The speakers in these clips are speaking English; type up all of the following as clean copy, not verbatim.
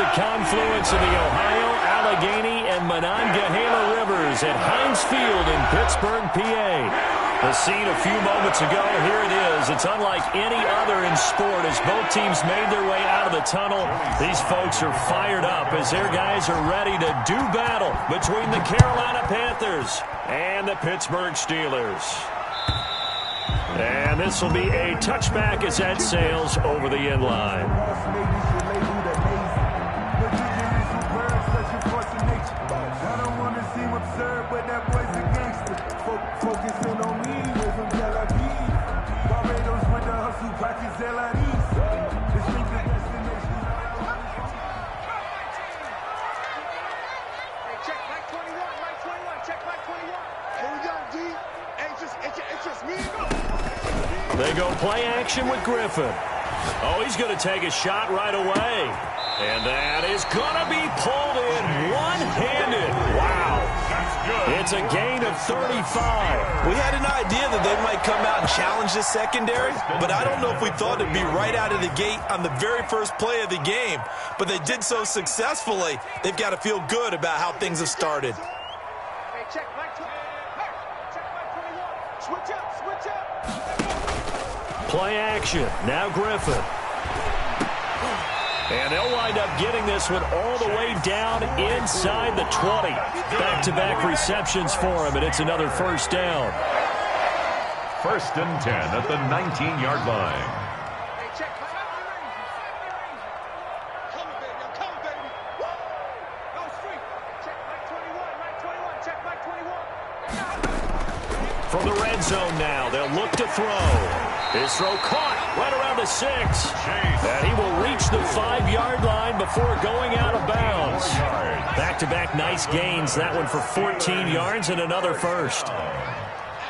the confluence of the Ohio, Allegheny, and Monongahela Rivers at Heinz Field in Pittsburgh, PA. The scene a few moments ago, here it is. It's unlike any other in sport as both teams made their way out of the tunnel. These folks are fired up as their guys are ready to do battle between the Carolina Panthers and the Pittsburgh Steelers. And this will be a touchback as that sails over the end line. They go play action with Griffin. Oh, he's going to take a shot right away. And that is going to be pulled in one-handed. Wow. It's a gain of 35. We had an idea that they might come out and challenge the secondary, but I don't know if we thought it'd be right out of the gate on the very first play of the game. But they did so successfully, they've got to feel good about how things have started. Hey, check Mike 21. Switch up, switch up. Play action. Now Griffin. And they'll wind up getting this one all the way down inside the 20. Back-to-back receptions for him, and it's another first down. 1st and 10 at the 19-yard line. Hey, check. Come on, baby. I'm coming, baby. Woo! Go street. Check Mike 21. Check Mike 21. From the red zone now, they'll look to throw. His throw caught right around the 6. And he will reach the 5-yard line before going out of bounds. Back-to-back nice gains. That one for 14 yards and another first.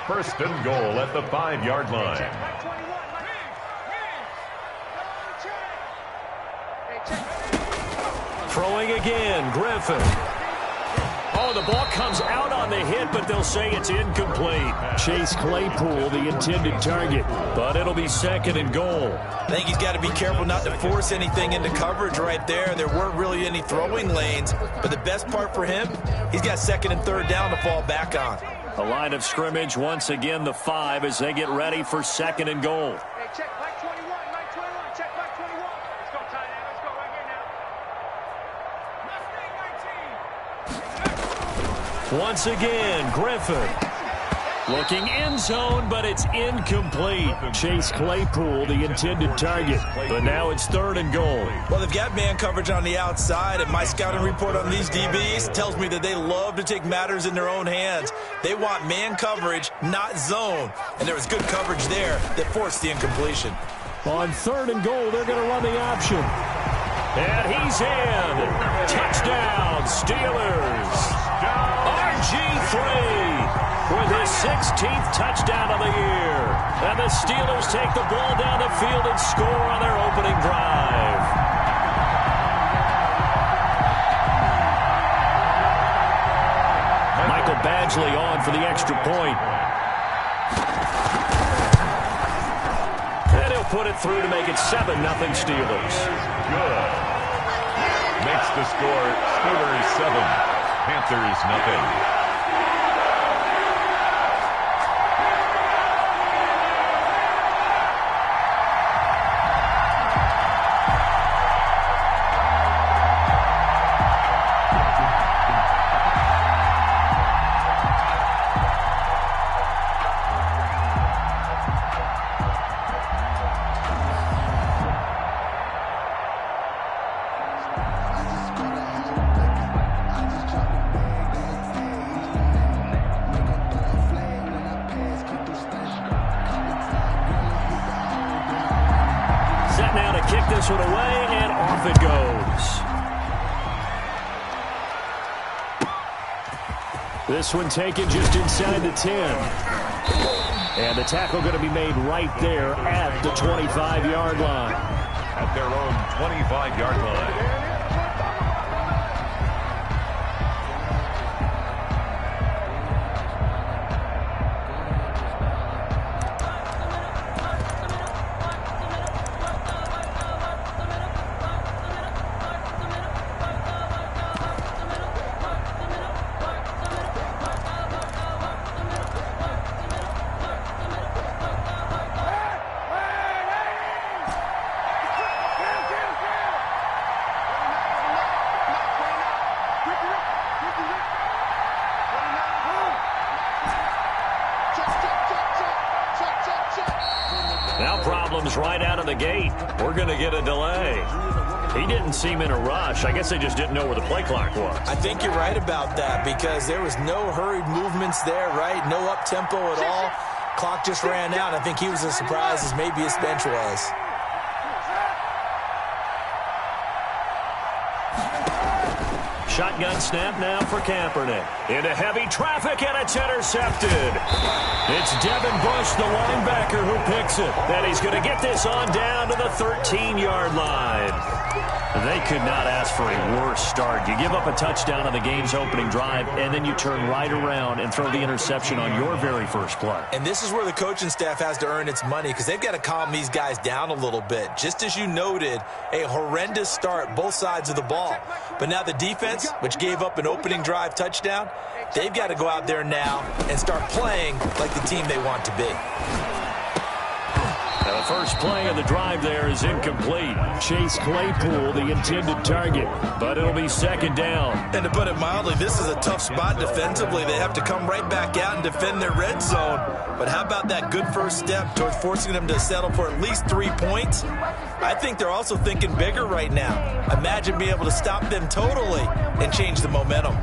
1st and goal at the 5-yard line. Throwing again, Griffin. Oh, the ball comes out on the hit, but they'll say it's incomplete. Chase Claypool, the intended target, but it'll be 2nd and goal. I think he's got to be careful not to force anything into coverage right there. There weren't really any throwing lanes, but the best part for him, he's got 2nd and 3rd down to fall back on. A line of scrimmage, once again the 5 as they get ready for 2nd and goal. Hey, check Mike 21. Check Mike 21. Let's go, tight end. Let's go right here now. Once again, Griffin. Looking end zone, but it's incomplete. Chase Claypool, the intended target. But now it's 3rd and goal. Well, they've got man coverage on the outside, and my scouting report on these DBs tells me that they love to take matters in their own hands. They want man coverage, not zone. And there was good coverage there that forced the incompletion. On 3rd and goal, they're going to run the option. And he's in. Touchdown, Steelers. RG3 with his 16th touchdown of the year. And the Steelers take the ball down the field and score on their opening drive. Michael Badgley on for the extra point. And he'll put it through to make it 7-0 Steelers. Good. Makes the score Steelers 7, Panthers 0. This one away, and off it goes. This one taken just inside the 10. And the tackle going to be made right there at the 25-yard line. At their own 25-yard line. Now problems right out of the gate. We're going to get a delay. He didn't seem in a rush. I guess they just didn't know where the play clock was. I think you're right about that because there was no hurried movements there, right? No up-tempo at all. Clock just ran out. I think he was as surprised as maybe his bench was. Shotgun snap now for Kaepernick. Into heavy traffic, and it's intercepted. It's Devin Bush, the linebacker, who picks it. And he's going to get this on down to the 13-yard line. They could not ask for a worse start. You give up a touchdown on the game's opening drive, and then you turn right around and throw the interception on your very first play. And this is where the coaching staff has to earn its money because they've got to calm these guys down a little bit. Just as you noted, a horrendous start, both sides of the ball. But now the defense, which gave up an opening drive touchdown, they've got to go out there now and start playing like the team they want to be. Now the first play of the drive there is incomplete. Chase Claypool, the intended target, but it'll be second down. And to put it mildly, this is a tough spot defensively. They have to come right back out and defend their red zone. But how about that good first step towards forcing them to settle for at least 3 points? I think they're also thinking bigger right now. Imagine being able to stop them totally and change the momentum.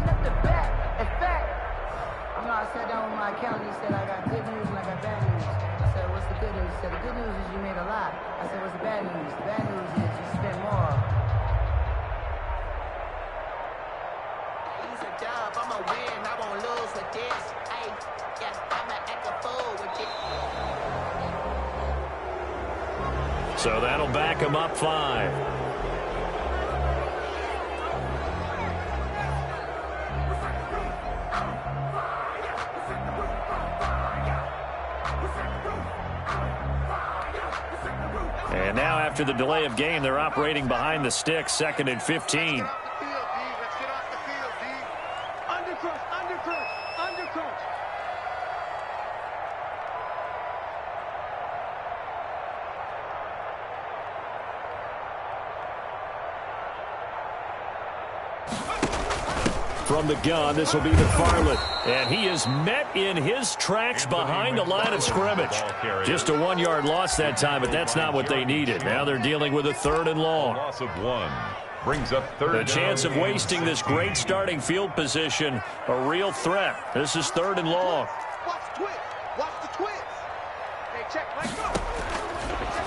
I sat down with my accountant. He said, I got good news and I got bad news. I said, what's the good news? He said, the good news is you made a lot. I said, what's the bad news? The bad news is you spent more. Use a dub, I'ma win, I won't lose with this. Hey, yeah, I'ma act a fool with this. So that'll back him up 5. And now after the delay of game, they're operating behind the sticks, 2nd and 15. From the gun, this will be the Farlett. And he is met in his tracks behind the line of scrimmage. Just a 1-yard loss that time, but that's not what they needed. Now they're dealing with a 3rd and long. Loss of 1 brings up 3rd The chance of wasting this great starting field position, a real threat. This is 3rd and long. Watch the twist. Watch the twist. Hey, check. Let's go.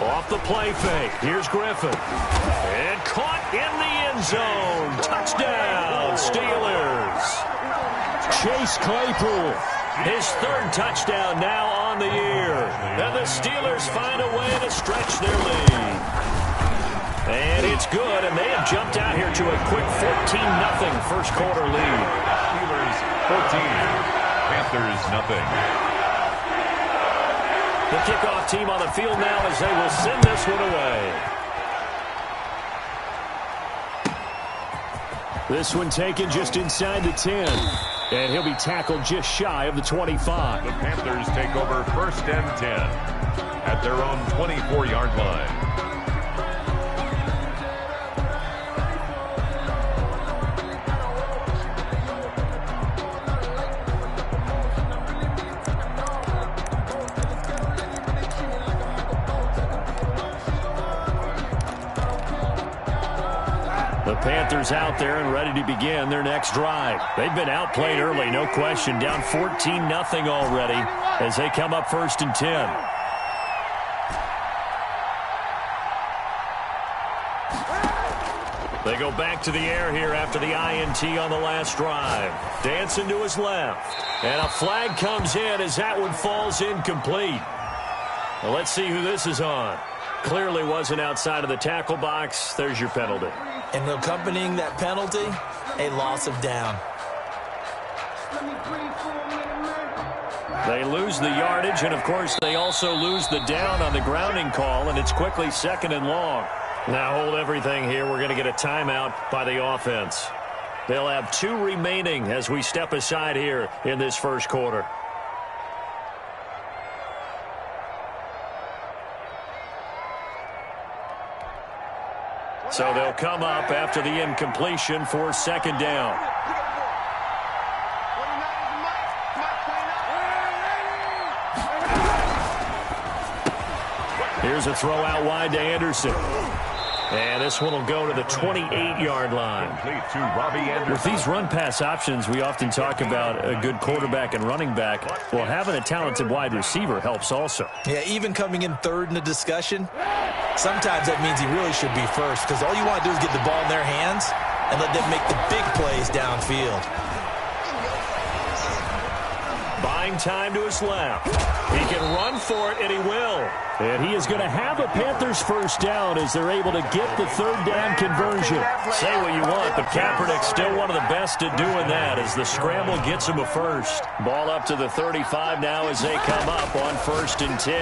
Off the play fake. Here's Griffin. And caught in the end zone. Touchdown, Steelers. Chase Claypool. His 3rd touchdown now on the year. And the Steelers find a way to stretch their lead. And it's good, and they have jumped out here to a quick 14-0 first quarter lead. Steelers 14, Panthers nothing. The kickoff team on the field now as they will send this one away. This one taken just inside the 10. And he'll be tackled just shy of the 25. The Panthers take over 1st and 10 at their own 24-yard line. The Panthers out there and ready to begin their next drive. They've been outplayed early, no question. Down 14-0 already as they come up 1st and 10. They go back to the air here after the INT on the last drive. Dancing to his left. And a flag comes in as that one falls incomplete. Well, let's see who this is on. Clearly wasn't outside of the tackle box. There's your penalty. And accompanying that penalty, a loss of down. They lose the yardage, and, of course, they also lose the down on the grounding call, and it's quickly 2nd and long. Now hold everything here. We're going to get a timeout by the offense. They'll have 2 remaining as we step aside here in this first quarter. So they'll come up after the incompletion for 2nd down. Here's a throw out wide to Anderson. And this one will go to the 28-yard line. With these run-pass options, we often talk about a good quarterback and running back. Well, having a talented wide receiver helps also. Yeah, even coming in third in the discussion, sometimes that means he really should be first, because all you want to do is get the ball in their hands and let them make the big plays downfield. Buying time to his left. He can run for it, and he will. And he is going to have a Panthers first down as they're able to get the third down conversion. Say what you want, but Kaepernick's still one of the best at doing that as the scramble gets him a first. Ball up to the 35 now as they come up on 1st and 10.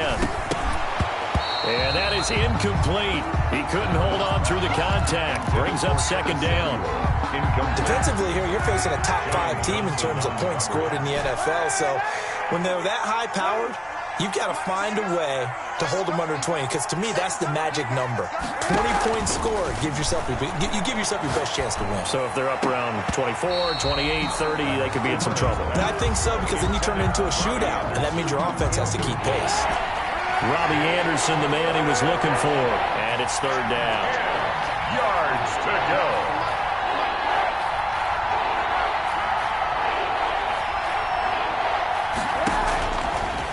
And that is incomplete. He couldn't hold on through the contact. Brings up 2nd down. Defensively here, you're facing a top 5 team in terms of points scored in the NFL. So when they're that high-powered, you've got to find a way to hold them under 20, because to me, that's the magic number. 20 points scored, you give yourself your best chance to win. So if they're up around 24, 28, 30, they could be in some trouble. I think so, because then you turn it into a shootout, and that means your offense has to keep pace. Robbie Anderson, the man he was looking for, and it's 3rd down. Yards to go.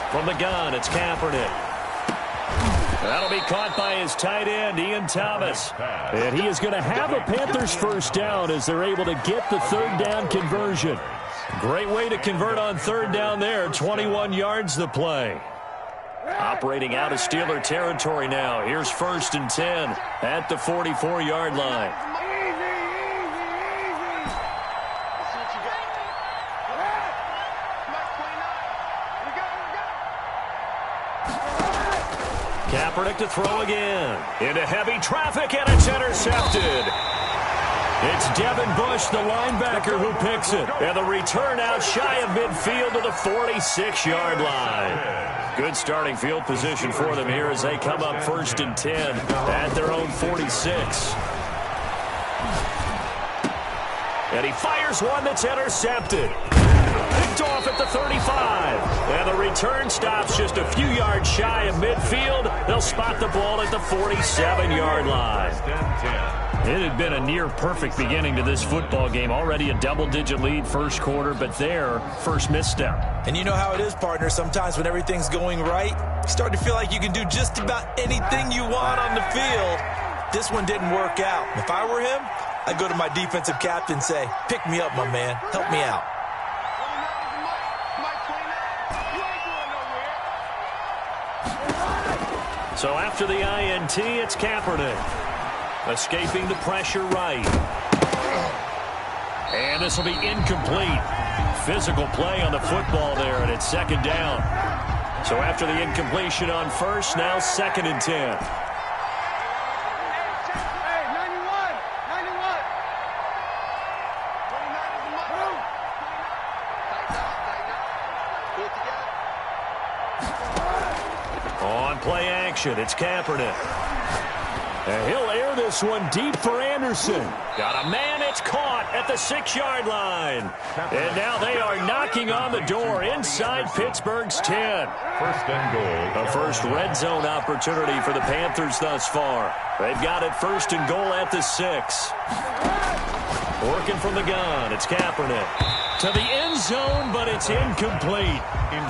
From the gun, it's Kaepernick. That'll be caught by his tight end, Ian Thomas. And he is going to have a Panthers first down as they're able to get the 3rd down conversion. Great way to convert on 3rd down there. 21 yards the play. Operating out of Steeler territory now. Here's 1st and 10 at the 44-yard line. Kaepernick to throw again. Into heavy traffic, and it's intercepted. It's Devin Bush, the linebacker, who picks it. And the return out shy of midfield to the 46-yard line. Good starting field position for them here as they come up 1st and 10 at their own 46. And he fires one that's intercepted. Picked off at the 35. And the return stops just a few yards shy of midfield. They'll spot the ball at the 47-yard line. It had been a near-perfect beginning to this football game. Already a double-digit lead first quarter, but their first misstep. And you know how it is, partner. Sometimes when everything's going right, you start to feel like you can do just about anything you want on the field. This one didn't work out. If I were him, I'd go to my defensive captain and say, pick me up, my man. Help me out. So after the INT, it's Kaepernick. Escaping the pressure right. And this will be incomplete. Physical play on the football there, and it's 2nd down. So after the incompletion on 1st, now 2nd and 10. On play action, it's Kaepernick. And he'll air this one deep for Anderson. Got a man, it's caught at the 6-yard line. And now they are knocking on the door inside Pittsburgh's 10. 1st and goal. A first red zone opportunity for the Panthers thus far. They've got it 1st and goal at the 6. Working from the gun, it's Kaepernick. To the end zone, but it's incomplete.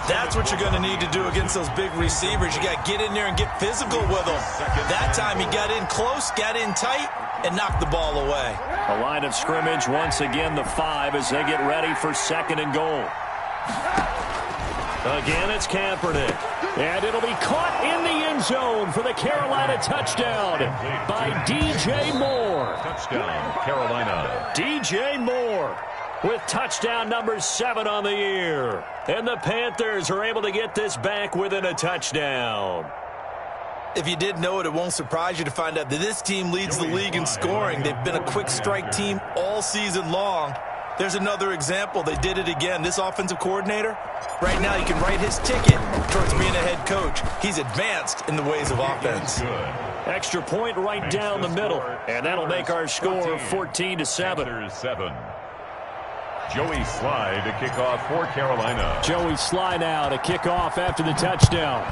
That's what you're going to need to do against those big receivers. You got to get in there and get physical with them. That time he got in close, got in tight, and knocked the ball away. A line of scrimmage, once again the 5 as they get ready for 2nd and goal. Again, it's Kaepernick. And it'll be caught in the end zone for the Carolina touchdown by DJ Moore. Touchdown, Carolina. DJ Moore with touchdown number 7 on the year. And the Panthers are able to get this back within a touchdown. If you did know it, it won't surprise you to find out that this team leads the league in scoring. They've been a quick strike team all season long. There's another example. They did it again. This offensive coordinator, right now you can write his ticket towards being a head coach. He's advanced in the ways of offense. Extra point right down the middle. And that'll make our score 14-7. Joey Sly to kick off for Carolina. Joey Sly now to kick off after the touchdown.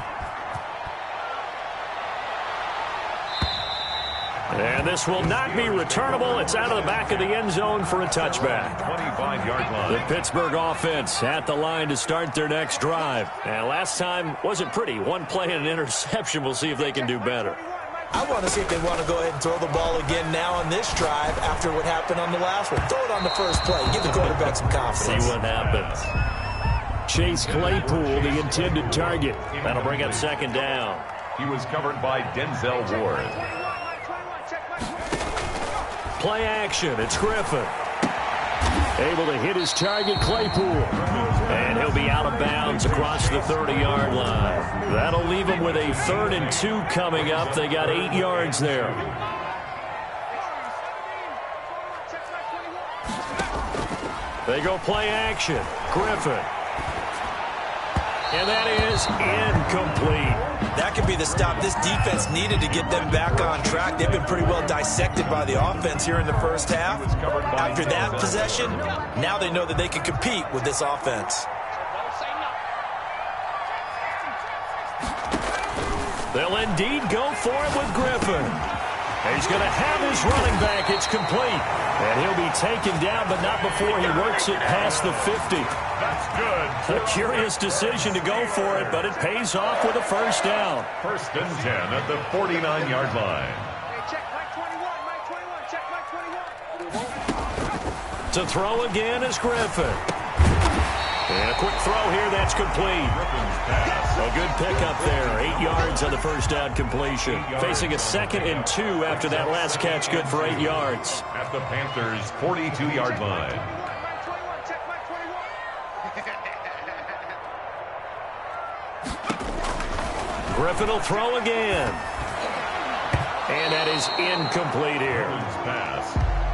And this will not be returnable. It's out of the back of the end zone for a touchback. 25-yard line. The Pittsburgh offense at the line to start their next drive. And last time wasn't pretty. One play and an interception. We'll see if they can do better. I want to see if they want to go ahead and throw the ball again now on this drive after what happened on the last one. Throw it on the first play. Give the quarterback some confidence. See what happens. Chase Claypool, the intended target. That'll bring up second down. He was covered by Denzel Ward. Play action. It's Griffin. Able to hit his target, Claypool. And he'll be out of bounds across the 30-yard line. That'll leave him with a 3rd and 2 coming up. They got 8 yards there. They go play action. Griffin. And that is incomplete. That could be the stop this defense needed to get them back on track. They've been pretty well dissected by the offense here in the first half. After that possession, now they know that they can compete with this offense. They'll indeed go for it with Griffin. He's going to have his running back. It's complete. And he'll be taken down, but not before he works it past the 50. That's good. A curious decision to go for it, but it pays off with a first down. 1st and 10 at the 49-yard line. Hey, check Mike 21, Mike 21, check Mike 21. To throw again is Griffin. And a quick throw here, that's complete. Griffin's pass. A good pickup there. 8 yards on the first down completion. Facing a 2nd and 2 after that last catch, good for 8 yards. At the Panthers' 42-yard line. Mike 21, check Mike 21. Griffin will throw again. And that is incomplete here. Griffin's pass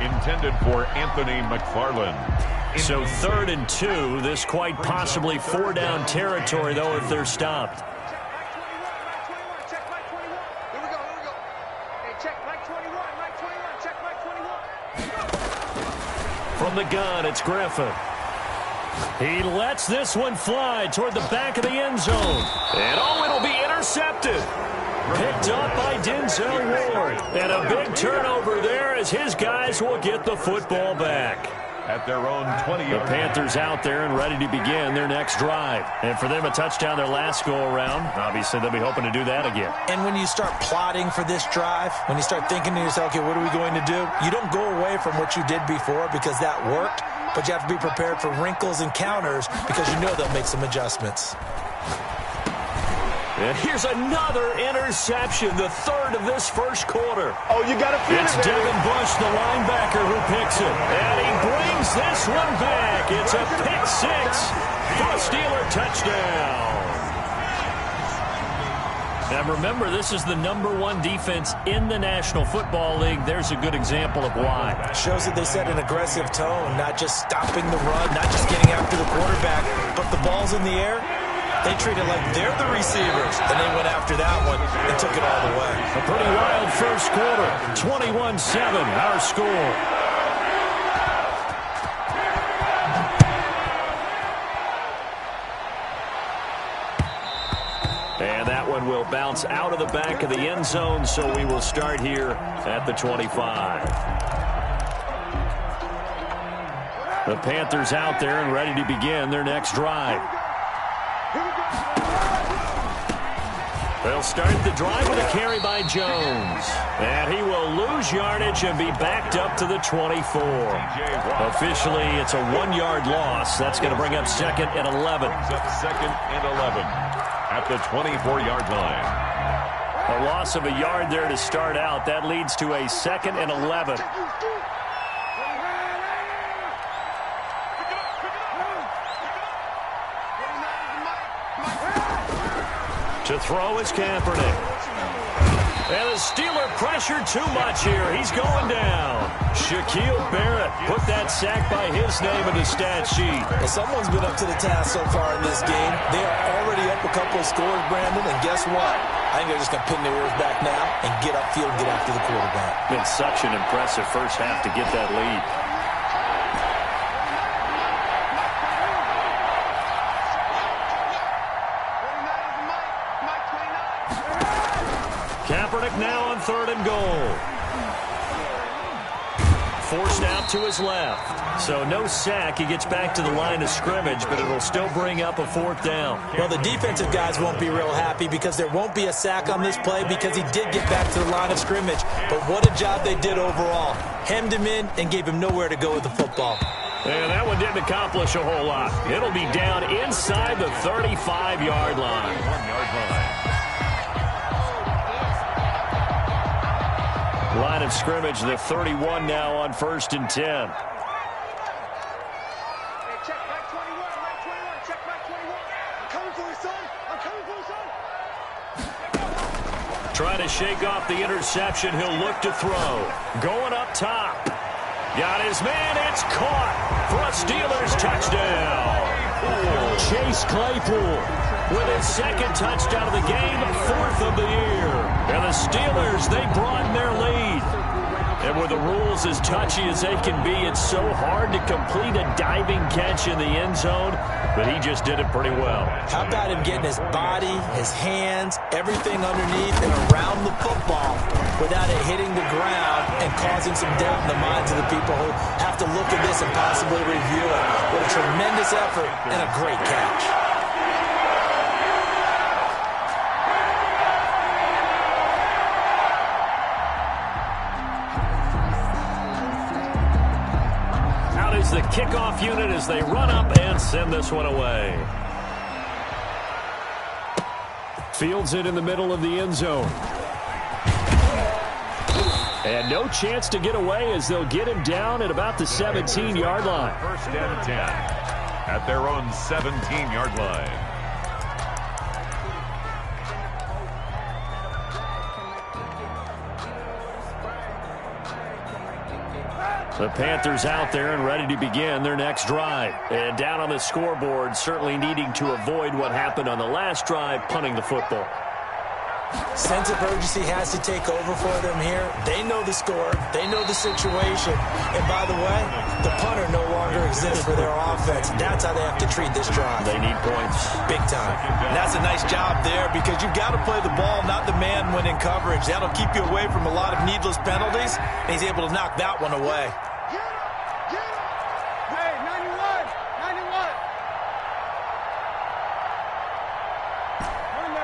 intended for Anthony McFarland. So 3rd and 2. This quite possibly 4-down territory, though, if they're stopped. Check Mike 21, Mike 21. Here we go, here we go. Hey, check Mike 21, Mike 21, check Mike 21. From the gun, it's Griffin. He lets this one fly toward the back of the end zone. And oh, it'll be intercepted. Picked up by Denzel Ward. And a big turnover there as his guys will get the football back. At their own 20-yard The Panthers out there and ready to begin their next drive. And for them, a touchdown their last go-around. Obviously, they'll be hoping to do that again. And when you start plotting for this drive, when you start thinking to yourself, okay, what are we going to do? You don't go away from what you did before because that worked, but you have to be prepared for wrinkles and counters because you know they'll make some adjustments. And here's another interception, the 3rd of this first quarter. Oh, you got to feel It's Devin Bush, the linebacker, who picks it. And he brings this one back. It's a pick 6 for a Steeler touchdown. Now remember, this is the #1 defense in the National Football League. There's a good example of why. Shows that they set an aggressive tone, not just stopping the run, not just getting after the quarterback, but the ball's in the air. They treat it like they're the receivers, and they went after that one and took it all the way. A pretty wild first quarter. 21-7, our score. And that one will bounce out of the back of the end zone, so we will start here at the 25. The Panthers out there and ready to begin their next drive. They'll start the drive with a carry by Jones. And he will lose yardage and be backed up to the 24. Officially, it's a 1-yard loss. That's going to bring up 2nd and 11. Up 2nd and 11 at the 24-yard line. A loss of a yard there to start out. That leads to a 2nd and 11. To throw is Kaepernick. And the Steeler pressure too much here. He's going down. Shaquille Barrett put that sack by his name in the stat sheet. Well, someone's been up to the task so far in this game. They are already up a couple of scores, Brandon, and guess what? I think they're just going to pin their ears back now and get upfield, get after the quarterback. Been such an impressive first half to get that lead. Kaepernick now on 3rd and goal. forced out to his left. So no sack. He gets back to the line of scrimmage, but it'll still bring up a 4th down. Well, the defensive guys won't be real happy because there won't be a sack on this play because he did get back to the line of scrimmage. But what a job they did overall. Hemmed him in and gave him nowhere to go with the football. And that one didn't accomplish a whole lot. It'll be down inside the 35-yard line. 1-yard line. Line of scrimmage, the 31 now on 1st and 10. Hey, check Mike 21, Mike 21, check Mike 21. I'm coming for you, son. I'm coming for you, son. Trying to shake off the interception. He'll look to throw. Going up top. Got his man. It's caught for a Steelers touchdown. Chase Claypool with his 2nd touchdown of the game, 4th of the year. And the Steelers, they broaden their lead. And with the rules as touchy as they can be, it's so hard to complete a diving catch in the end zone, but he just did it pretty well. How about him getting his body, his hands, everything underneath and around the football without it hitting the ground and causing some doubt in the minds of the people who have to look at this and possibly review it. What a tremendous effort and a great catch. The kickoff unit as they run up and send this one away. Fields it in the middle of the end zone. And no chance to get away as they'll get him down at about the 17-yard line. 1st and 10 at their own 17-yard line. The Panthers out there and ready to begin their next drive. And down on the scoreboard, certainly needing to avoid what happened on the last drive, punting the football. Sense of urgency has to take over for them here. They know the score. They know the situation. And by the way, the punter no longer exists for their offense. That's how they have to treat this drive. They need points. Big time. And that's a nice job there because you've got to play the ball, not the man when in coverage. That'll keep you away from a lot of needless penalties, and he's able to knock that one away. Hey, 91! 91!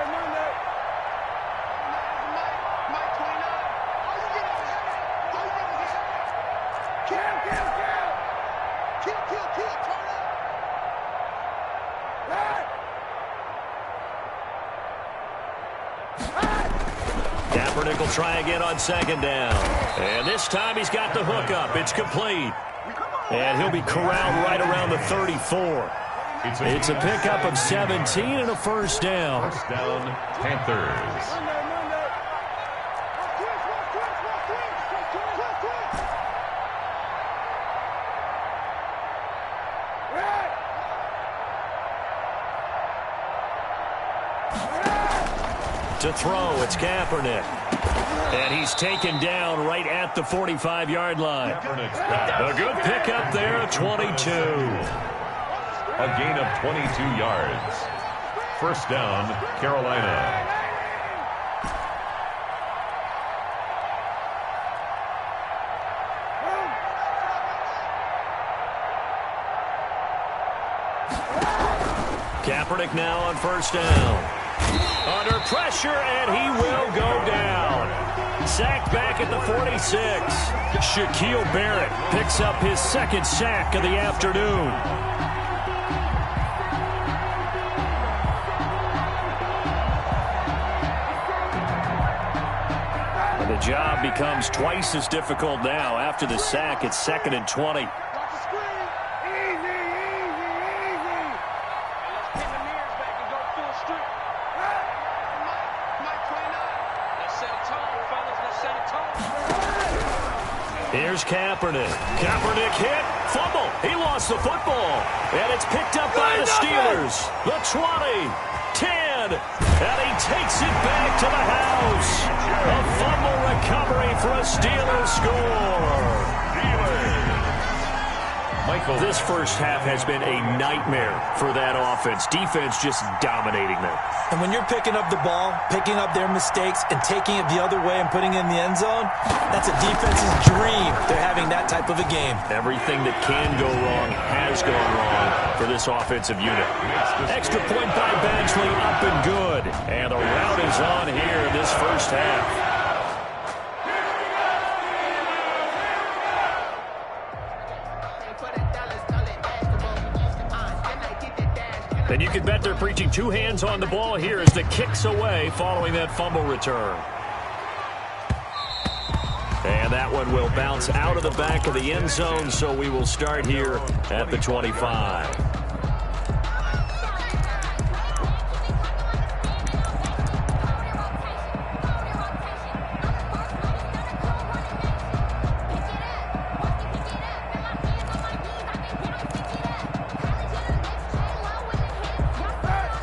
Monday. Mike 29. Oh, you get it. Oh, you get it. Kill! Turn up. Kaepernick will try again on 2nd down. And this time he's got the hook up. It's complete. And he'll be corralled right around the 34. It's a pickup of 17 and a 1st down. 1st down, Panthers. To throw, it's Kaepernick. And he's taken down right at the 45-yard line. A good pickup there, 22. A gain of 22 yards. 1st down, Carolina. Kaepernick now on 1st down. Under pressure, and he will go down. Sacked back at the 46. Shaquille Barrett picks up his 2nd sack of the afternoon. And the job becomes twice as difficult now. After the sack, it's 2nd and 20. Watch the screen! Easy! Let's pin the mirrors back and go full street. Mike 29. Let's set a tone, fellas. Let's set a tone. Here's Kaepernick. Kaepernick hit. Fumble. He lost the football. And it's picked up by the Steelers. The 20. 10. And he takes it back to the house. A fumble recovery for a Steelers score. This first half has been a nightmare for that offense. Defense just dominating them. And when you're picking up the ball, picking up their mistakes, and taking it the other way and putting it in the end zone, that's a defense's dream. They're having that type of a game. Everything that can go wrong has gone wrong for this offensive unit. Extra point by Badgley, up and good. And the rout is on here in this first half. And you can bet they're preaching two hands on the ball here as the kick's away following that fumble return. And that one will bounce out of the back of the end zone, so we will start here at the 25.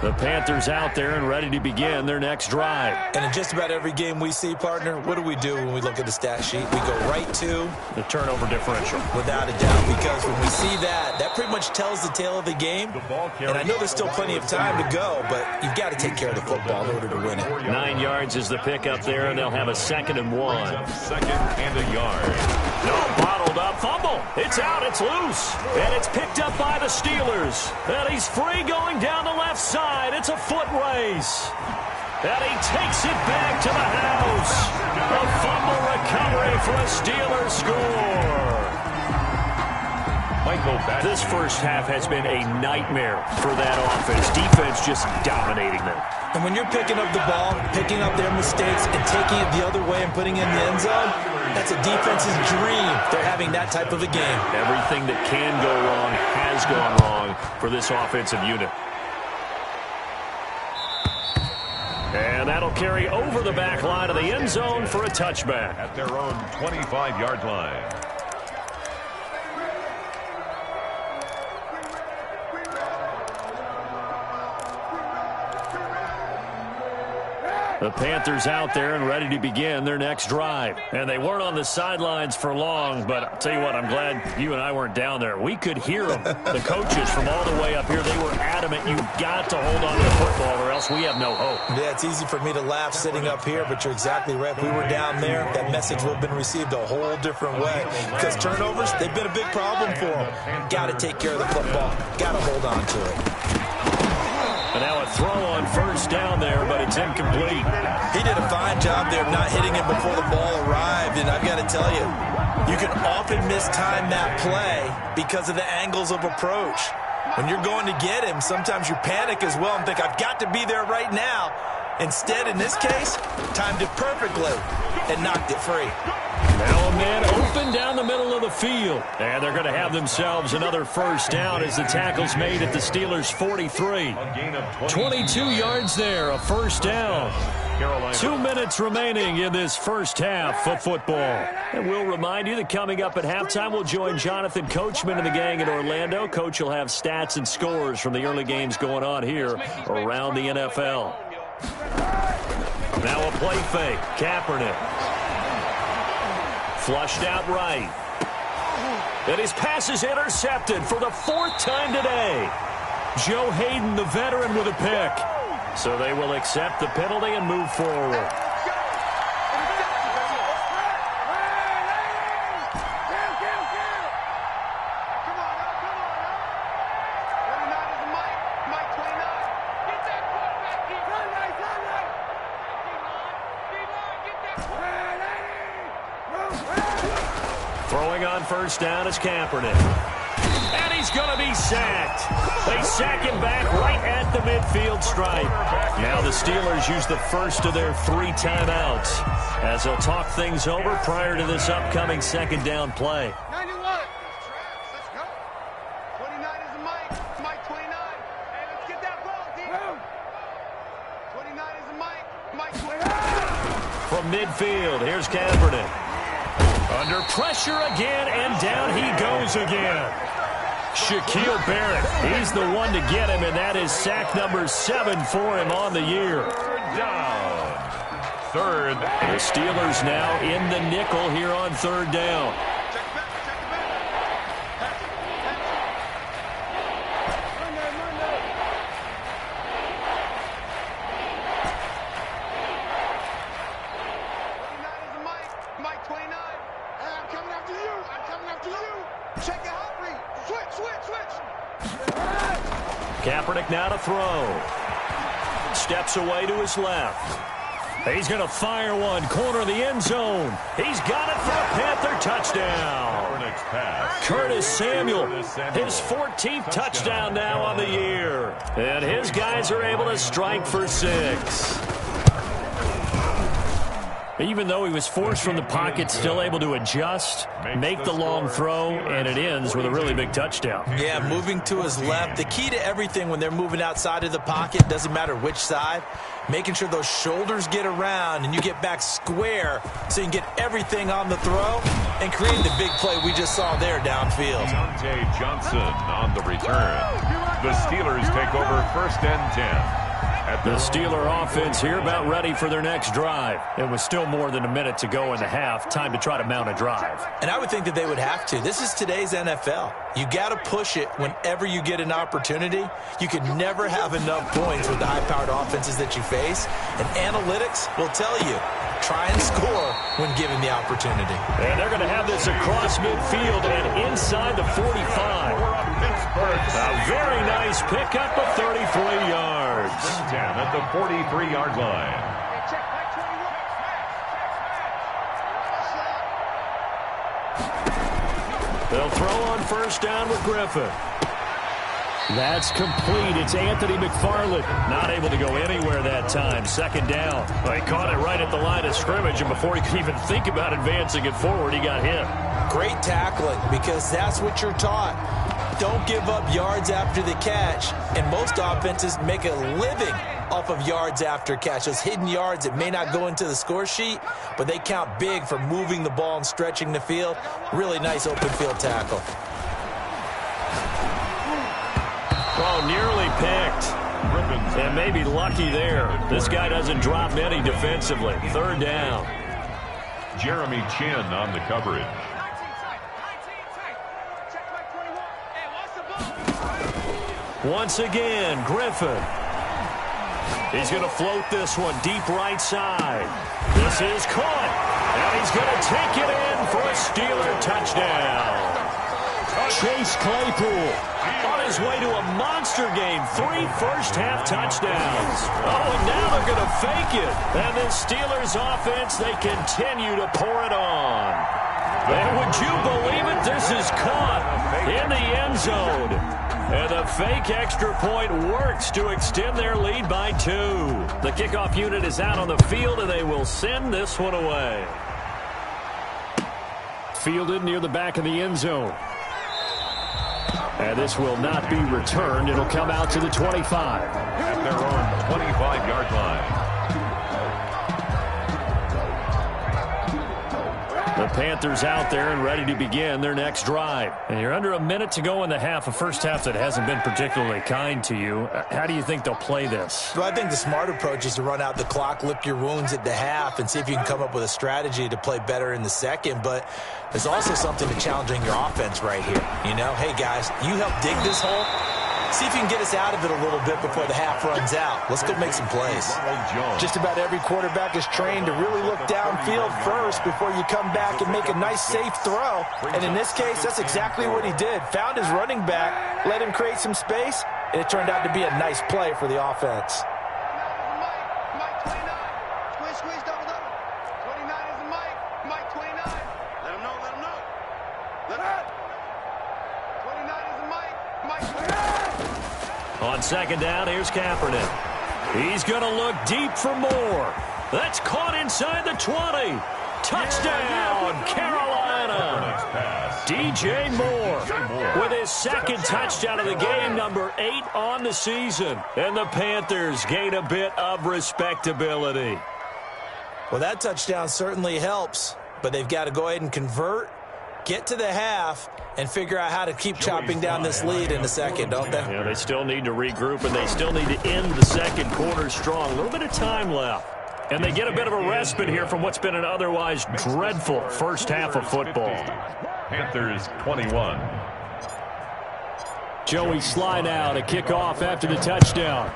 The Panthers out there and ready to begin their next drive. And in just about every game we see, partner, what do we do when we look at the stat sheet? We go right to the turnover differential. Without a doubt, because when we see that, that pretty much tells the tale of the game. And I know there's still plenty of time to go, but you've got to take care of the football in order to win it. 9 yards is the pickup there, and they'll have a 2nd and 1. Second and a yard. No, bottled up fumble. It's out, it's loose. And it's picked up by the Steelers. And he's free going down the left side. It's a foot race. And he takes it back to the house. A fumble recovery for a Steelers score. This first half has been a nightmare for that offense. Defense just dominating them. And when you're picking up the ball, picking up their mistakes, and taking it the other way and putting it in the end zone, that's a defense's dream. They're having that type of a game. Everything that can go wrong has gone wrong for this offensive unit. And that'll carry over the back line of the end zone for a touchback. At their own 25-yard line. The Panthers out there and ready to begin their next drive. And they weren't on the sidelines for long, but I'll tell you what, I'm glad you and I weren't down there. We could hear them. The coaches from all the way up here, they were adamant. You've got to hold on to the football or else we have no hope. Yeah, it's easy for me to laugh sitting up here, but you're exactly right. If we were down there, that message would have been received a whole different way. Because turnovers, they've been a big problem for them. Got to take care of the football. Got to hold on to it. And now a throw on first down there, but it's incomplete. He did a fine job there of not hitting him before the ball arrived, and I've got to tell you, you can often mistime that play because of the angles of approach. When you're going to get him, sometimes you panic as well and think, I've got to be there right now. Instead, in this case, timed it perfectly and knocked it free. Now a man open down the middle of the field. And they're going to have themselves another first down as the tackle's made at the Steelers' 43. 22 yards there, a first down. 2 minutes remaining in this first half of football. And we'll remind you that coming up at halftime, we'll join Jonathan Coachman and the gang in Orlando. Coach will have stats and scores from the early games going on here around the NFL. Now a play fake. Kaepernick. Flushed out right. And his pass is intercepted for the 4th time today. Joe Hayden, the veteran, with a pick. So they will accept the penalty and move forward. Throwing on first down is Kaepernick. And he's going to be sacked. They sack him back right at the midfield stripe. Now the Steelers use the first of their 3 timeouts as they'll talk things over prior to this upcoming second down play. 91. Let's go. 29 is the Mike. Mike 29. Hey, let's get that ball, team. 29 is the Mike. Mike 29. From midfield, here's Kaepernick. Under pressure again, and down he goes again. Shaquille Barrett, he's the one to get him, and that is sack number 7 for him on the year. Third. The Steelers now in the nickel here on 3rd down. Kaepernick now to throw. Steps away to his left. He's going to fire one. Corner of the end zone. He's got it for a Panther touchdown. Curtis Samuel, his 14th touchdown now on the year. And his guys are able to strike for 6. Even though he was forced from the pocket, still able to adjust, make the long throw, and it ends with a really big touchdown. Yeah, moving to his left. The key to everything when they're moving outside of the pocket, doesn't matter which side, making sure those shoulders get around and you get back square so you can get everything on the throw and create the big play we just saw there downfield. Deontay Johnson on the return. The Steelers take over 1st and 10. The Steeler offense here about ready for their next drive. It was still more than a minute to go in the half. Time to try to mount a drive. And I would think that they would have to. This is today's NFL. You got to push it whenever you get an opportunity. You can never have enough points with the high-powered offenses that you face. And analytics will tell you, try and score when given the opportunity. And they're going to have this across midfield and inside the 45. A very nice pickup of 33 yards. 10 at the 43-yard line. They'll throw on 1st down with Griffin. That's complete. It's Anthony McFarland. Not able to go anywhere that time. 2nd down. Well, he caught it right at the line of scrimmage, and before he could even think about advancing it forward, he got hit. Great tackling, because that's what you're taught. Don't give up yards after the catch. And most offenses make a living off of yards after catch. Those hidden yards that may not go into the score sheet, but they count big for moving the ball and stretching the field. Really nice open field tackle. Oh, nearly picked. And maybe lucky there. This guy doesn't drop many defensively. 3rd down. Jeremy Chin on the coverage. Once again, Griffin. He's going to float this one deep right side. This is caught. And he's going to take it in for a Steeler touchdown. Chase Claypool on his way to a monster game. 3 first-half touchdowns. Oh, and now they're going to fake it. And the Steelers offense, they continue to pour it on. And would you believe it? This is caught in the end zone. And the fake extra point works to extend their lead by 2. The kickoff unit is out on the field, and they will send this one away. Fielded near the back of the end zone. And this will not be returned. It'll come out to the 25. At their own 25-yard line. The Panthers out there and ready to begin their next drive. And you're under a minute to go in the half, a first half that hasn't been particularly kind to you. How do you think they'll play this? Well, I think the smart approach is to run out the clock, lick your wounds at the half, and see if you can come up with a strategy to play better in the second. But there's also something to challenging your offense right here. You know, hey, guys, you help dig this hole. See if you can get us out of it a little bit before the half runs out. Let's go make some plays. Just about every quarterback is trained to really look downfield first before you come back and make a nice, safe throw. And in this case, that's exactly what he did. Found his running back, let him create some space, and it turned out to be a nice play for the offense. On 2nd down, here's Kaepernick. He's going to look deep for more. That's caught inside the 20. Touchdown, Carolina. DJ Moore with his 2nd touchdown of the game, number 8 on the season. And the Panthers gain a bit of respectability. Well, that touchdown certainly helps, but they've got to go ahead and convert, get to the half, and figure out how to keep chopping down this lead in the second, don't they? Yeah, they still need to regroup, and they still need to end the second quarter strong. A little bit of time left. And they get a bit of a respite here from what's been an otherwise dreadful first half of football. Panthers 21. Joey Slye now to kick off after the touchdown.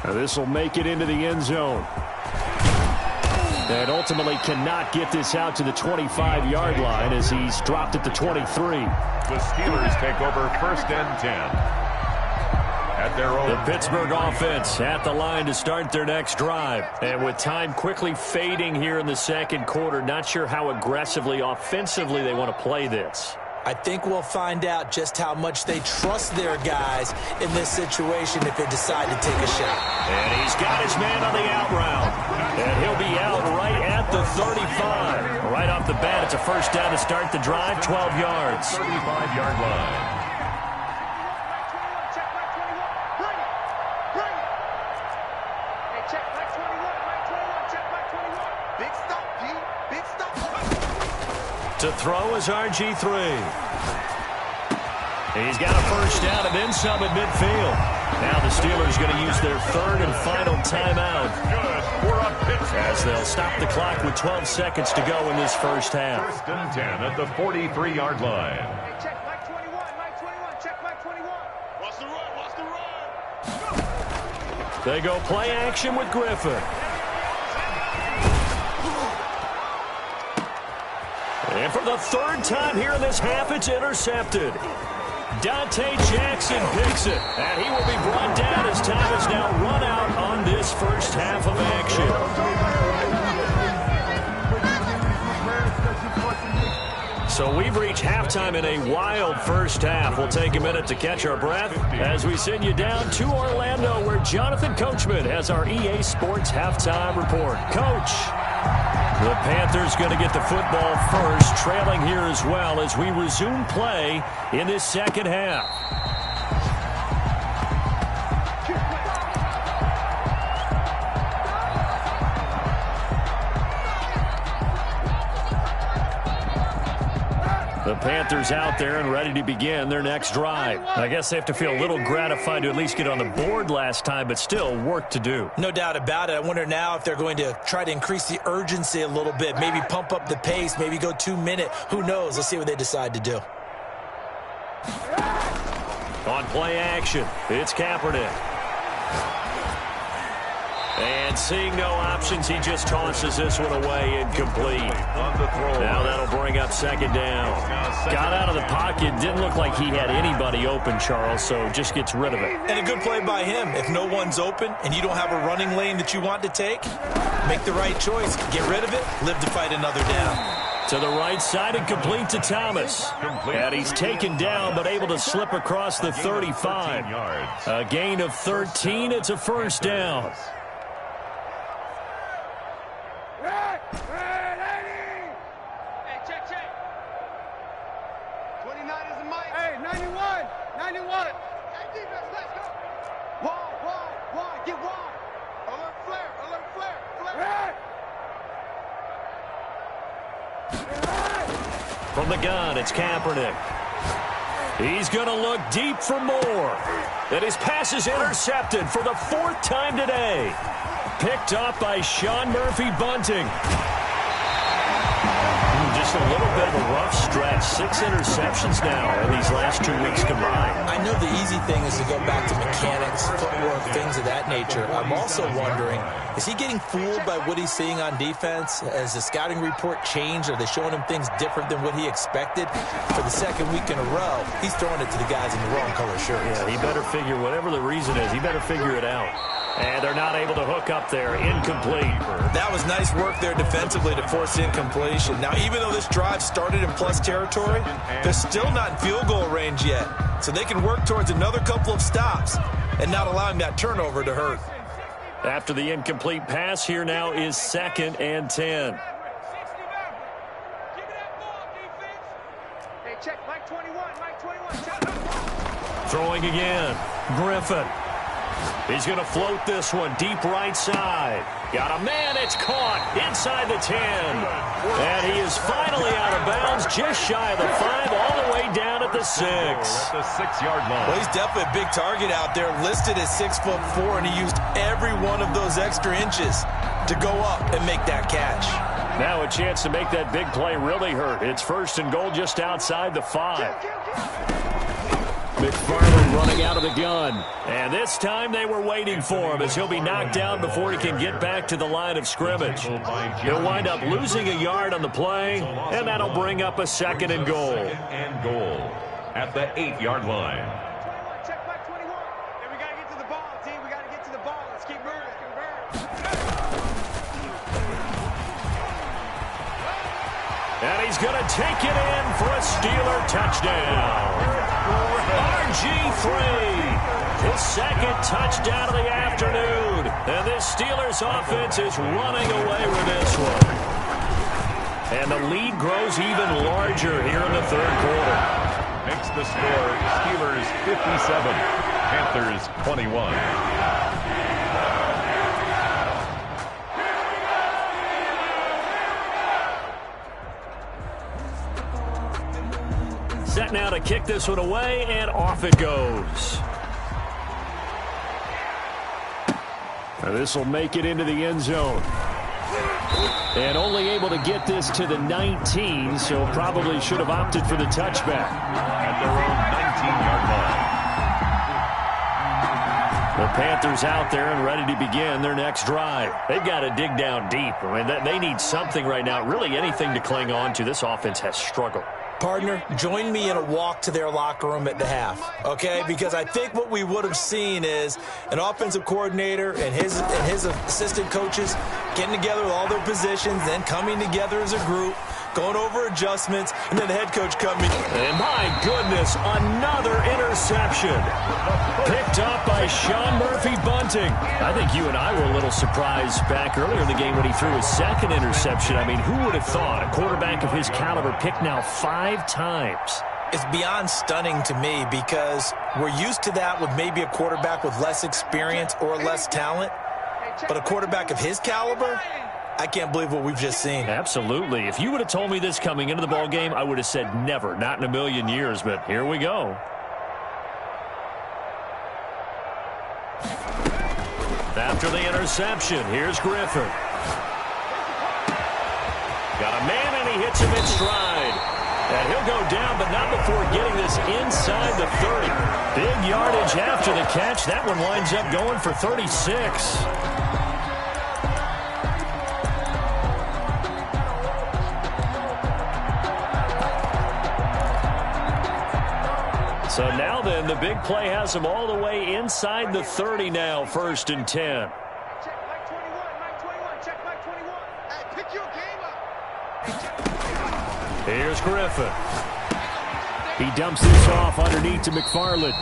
Now this will make it into the end zone. And ultimately cannot get this out to the 25-yard line as he's dropped at the 23. The Steelers take over 1st and 10. At their own. The Pittsburgh offense at the line to start their next drive. And with time quickly fading here in the second quarter, not sure how aggressively, offensively they want to play this. I think we'll find out just how much they trust their guys in this situation if they decide to take a shot. And he's got his man on the out route. And he'll be out right at the 35. Right off the bat, it's a first down to start the drive, 12 yards. 35-yard line. Check back 21. Check back 21. Big stop, G. Big stop. To throw is RG3. He's got a first down and then some at midfield. Now the Steelers going to use their third and final timeout as they'll stop the clock with 12 seconds to go in this first half. 1st and 10 at the 43-yard line. Hey, check back 21. Mike 21. Check back 21. Watch the run. Watch the run. They go play action with Griffin. And for the third time here in this half, it's intercepted. Dante Jackson picks it, and he will be brought down as time is now run out on this first half of action. So we've reached halftime in a wild first half. We'll take a minute to catch our breath as we send you down to Orlando, where Jonathan Coachman has our EA Sports halftime report. Coach. The Panthers going to get the football first, trailing here as well as we resume play in this second half. The Panthers out there and ready to begin their next drive. I guess they have to feel a little gratified to at least get on the board last time, but still work to do. No doubt about it. I wonder now if they're going to try to increase the urgency a little bit, maybe pump up the pace, maybe go 2-minute. Who knows? Let's see what they decide to do. On play action, it's Kaepernick. And seeing no options, he just tosses this one away incomplete. Now that'll bring up second down. Got out of the pocket, didn't look like he had anybody open, Charles, so just gets rid of it. And a good play by him. If no one's open and you don't have a running lane that you want to take, make the right choice. Get rid of it, live to fight another down. To the right side and complete to Thomas. And he's taken down but able to slip across the 35. A gain of 13, it's a first down. Hey, check. 29 is the mic. Hey, 91. Hey, defense, let's go. Wall. Get wall. Alert flare. From the gun, it's Kaepernick. He's going to look deep for more. And his pass is intercepted for the fourth time today. Picked up by Sean Murphy-Bunting. Just a little bit of a rough stretch. 6 interceptions now in these last 2 weeks combined. I know the easy thing is to go back to mechanics, footwork, things of that nature. I'm also wondering, is he getting fooled by what he's seeing on defense? Has the scouting report changed? Are they showing him things different than what he expected? For the second week in a row, he's throwing it to the guys in the wrong color shirts. Yeah, he better figure, whatever the reason is, he better figure it out. And they're not able to hook up there. Incomplete. That was nice work there defensively to force incompletion. Now, even though this drive started in plus territory, they're still not in field goal range yet. So they can work towards another couple of stops and not allowing that turnover to hurt. After the incomplete pass, here now is 2nd and 10. Hey, check, Mike 21. Check. Throwing again. Griffin. He's going to float this one deep right side. Got a man, it's caught inside the 10. And he is finally out of bounds, just shy of the 5, all the way down at the 6. At the 6-yard line. Well, he's definitely a big target out there, listed at 6'4", and he used every one of those extra inches to go up and make that catch. Now a chance to make that big play really hurt. It's 1st and goal just outside the 5. McFarland running out of the gun. And this time they were waiting for him as he'll be knocked down before he can get back to the line of scrimmage. He'll wind up losing a yard on the play, and that'll bring up a 2nd and goal. At the 8-yard line. Check back 21. And we got to get to the ball, team. We got to get to the ball. Let's keep moving. And he's going to take it in for a Steeler touchdown. RG3, his 2nd touchdown of the afternoon. And this Steelers offense is running away with this one. And the lead grows even larger here in the 3rd quarter. Makes the score Steelers 57, Panthers 21. Set now to kick this one away, and off it goes. Now this will make it into the end zone. And only able to get this to the 19, so probably should have opted for the touchback. At their own 19-yard line. The Panthers out there and ready to begin their next drive. They've got to dig down deep. I mean, they need something right now, really anything to cling on to. This offense has struggled. Partner, join me in a walk to their locker room at the half, okay? Because I think what we would have seen is an offensive coordinator and his assistant coaches getting together with all their positions, then coming together as a group, going over adjustments, and then the head coach coming. And my goodness, another interception. Picked up by Sean Murphy-Bunting. I think you and I were a little surprised back earlier in the game when he threw his 2nd interception. I mean, who would have thought a quarterback of his caliber picked now 5 times? It's beyond stunning to me because we're used to that with maybe a quarterback with less experience or less talent. But a quarterback of his caliber, I can't believe what we've just seen. Absolutely. If you would have told me this coming into the ball game, I would have said never, not in a million years. But here we go. After the interception, here's Griffin. Got a man, and he hits him in stride. And he'll go down, but not before getting this inside the 30. Big yardage after the catch. That one winds up going for 36. So now then, the big play has them all the way inside the 30 now, 1st and 10. Check back 21. Check back 21. Hey, pick your game up. Here's Griffin. He dumps this off underneath to McFarland.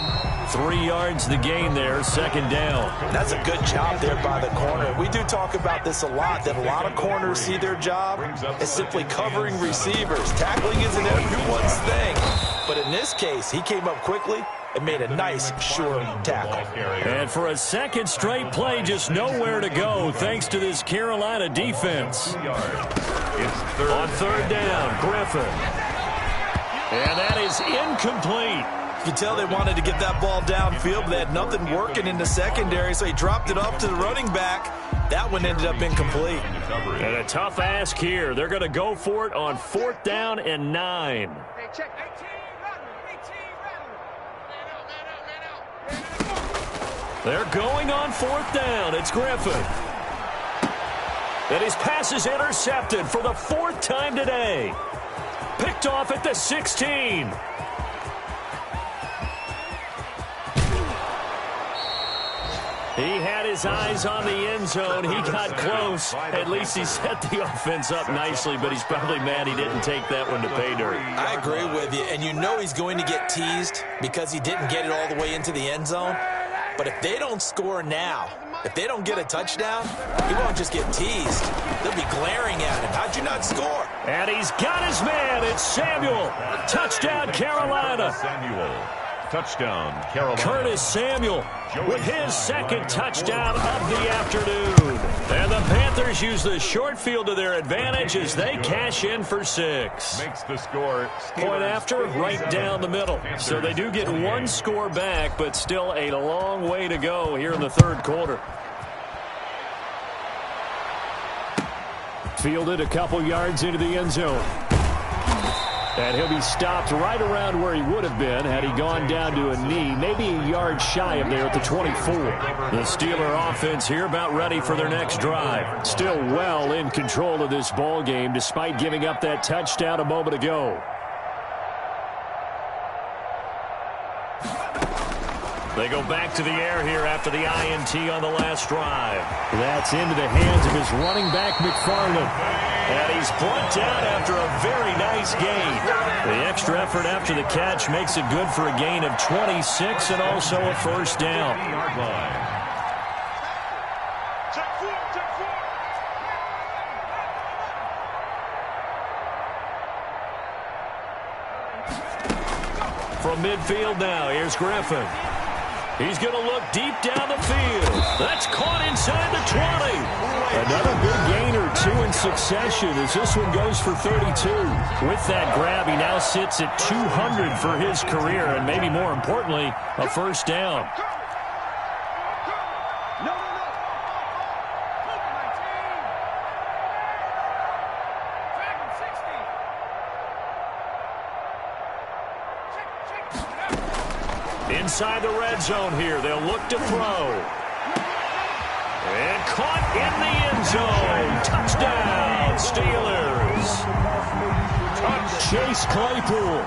3 yards the gain there, 2nd down. That's a good job there by the corner. We do talk about this a lot, that a lot of corners see their job as simply covering receivers. Tackling isn't everyone's thing. But in this case, he came up quickly and made a nice, sure tackle. And for a 2nd straight play, just nowhere to go thanks to this Carolina defense. On 3rd down, Griffin. And that is incomplete. You can tell they wanted to get that ball downfield, but they had nothing working in the secondary, so he dropped it off to the running back. That one ended up incomplete. And a tough ask here. They're going to go for it on 4th down and 9. Hey, check 18, run. 18, run. Man out. They're going on 4th down. It's Griffin. And his pass is intercepted for the 4th time today. Picked off at the 16. He had his eyes on the end zone. He got close. At least he set the offense up nicely, but he's probably mad he didn't take that one to pay dirt. I agree with you, and you know he's going to get teased because he didn't get it all the way into the end zone. But if they don't score now, if they don't get a touchdown, he won't just get teased. They'll be glaring at him. How'd you not score? And he's got his man. It's Samuel. Touchdown, Carolina. Touchdown, Carolina. Curtis Samuel with his 2nd touchdown of the afternoon. And the Panthers use the short field to their advantage as they cash in for 6. Makes the score. Point after, right down the middle. So they do get 1 score back, but still a long way to go here in the 3rd quarter. Fielded a couple yards into the end zone. And he'll be stopped right around where he would have been had he gone down to a knee, maybe a yard shy of there at the 24. The Steeler offense here about ready for their next drive. Still well in control of this ball game despite giving up that touchdown a moment ago. They go back to the air here after the INT on the last drive. That's into the hands of his running back, McFarland. And he's brought down after a very nice gain. The extra effort after the catch makes it good for a gain of 26 and also a first down. From midfield now, here's Griffin. He's going to look deep down the field. That's caught inside the 20. Another big gain or two in succession as this one goes for 32. With that grab, he now sits at 200 for his career, and maybe more importantly, a first down. Inside the red zone here, they'll look to throw. And caught in the end zone. Touchdown, Steelers. Chase Claypool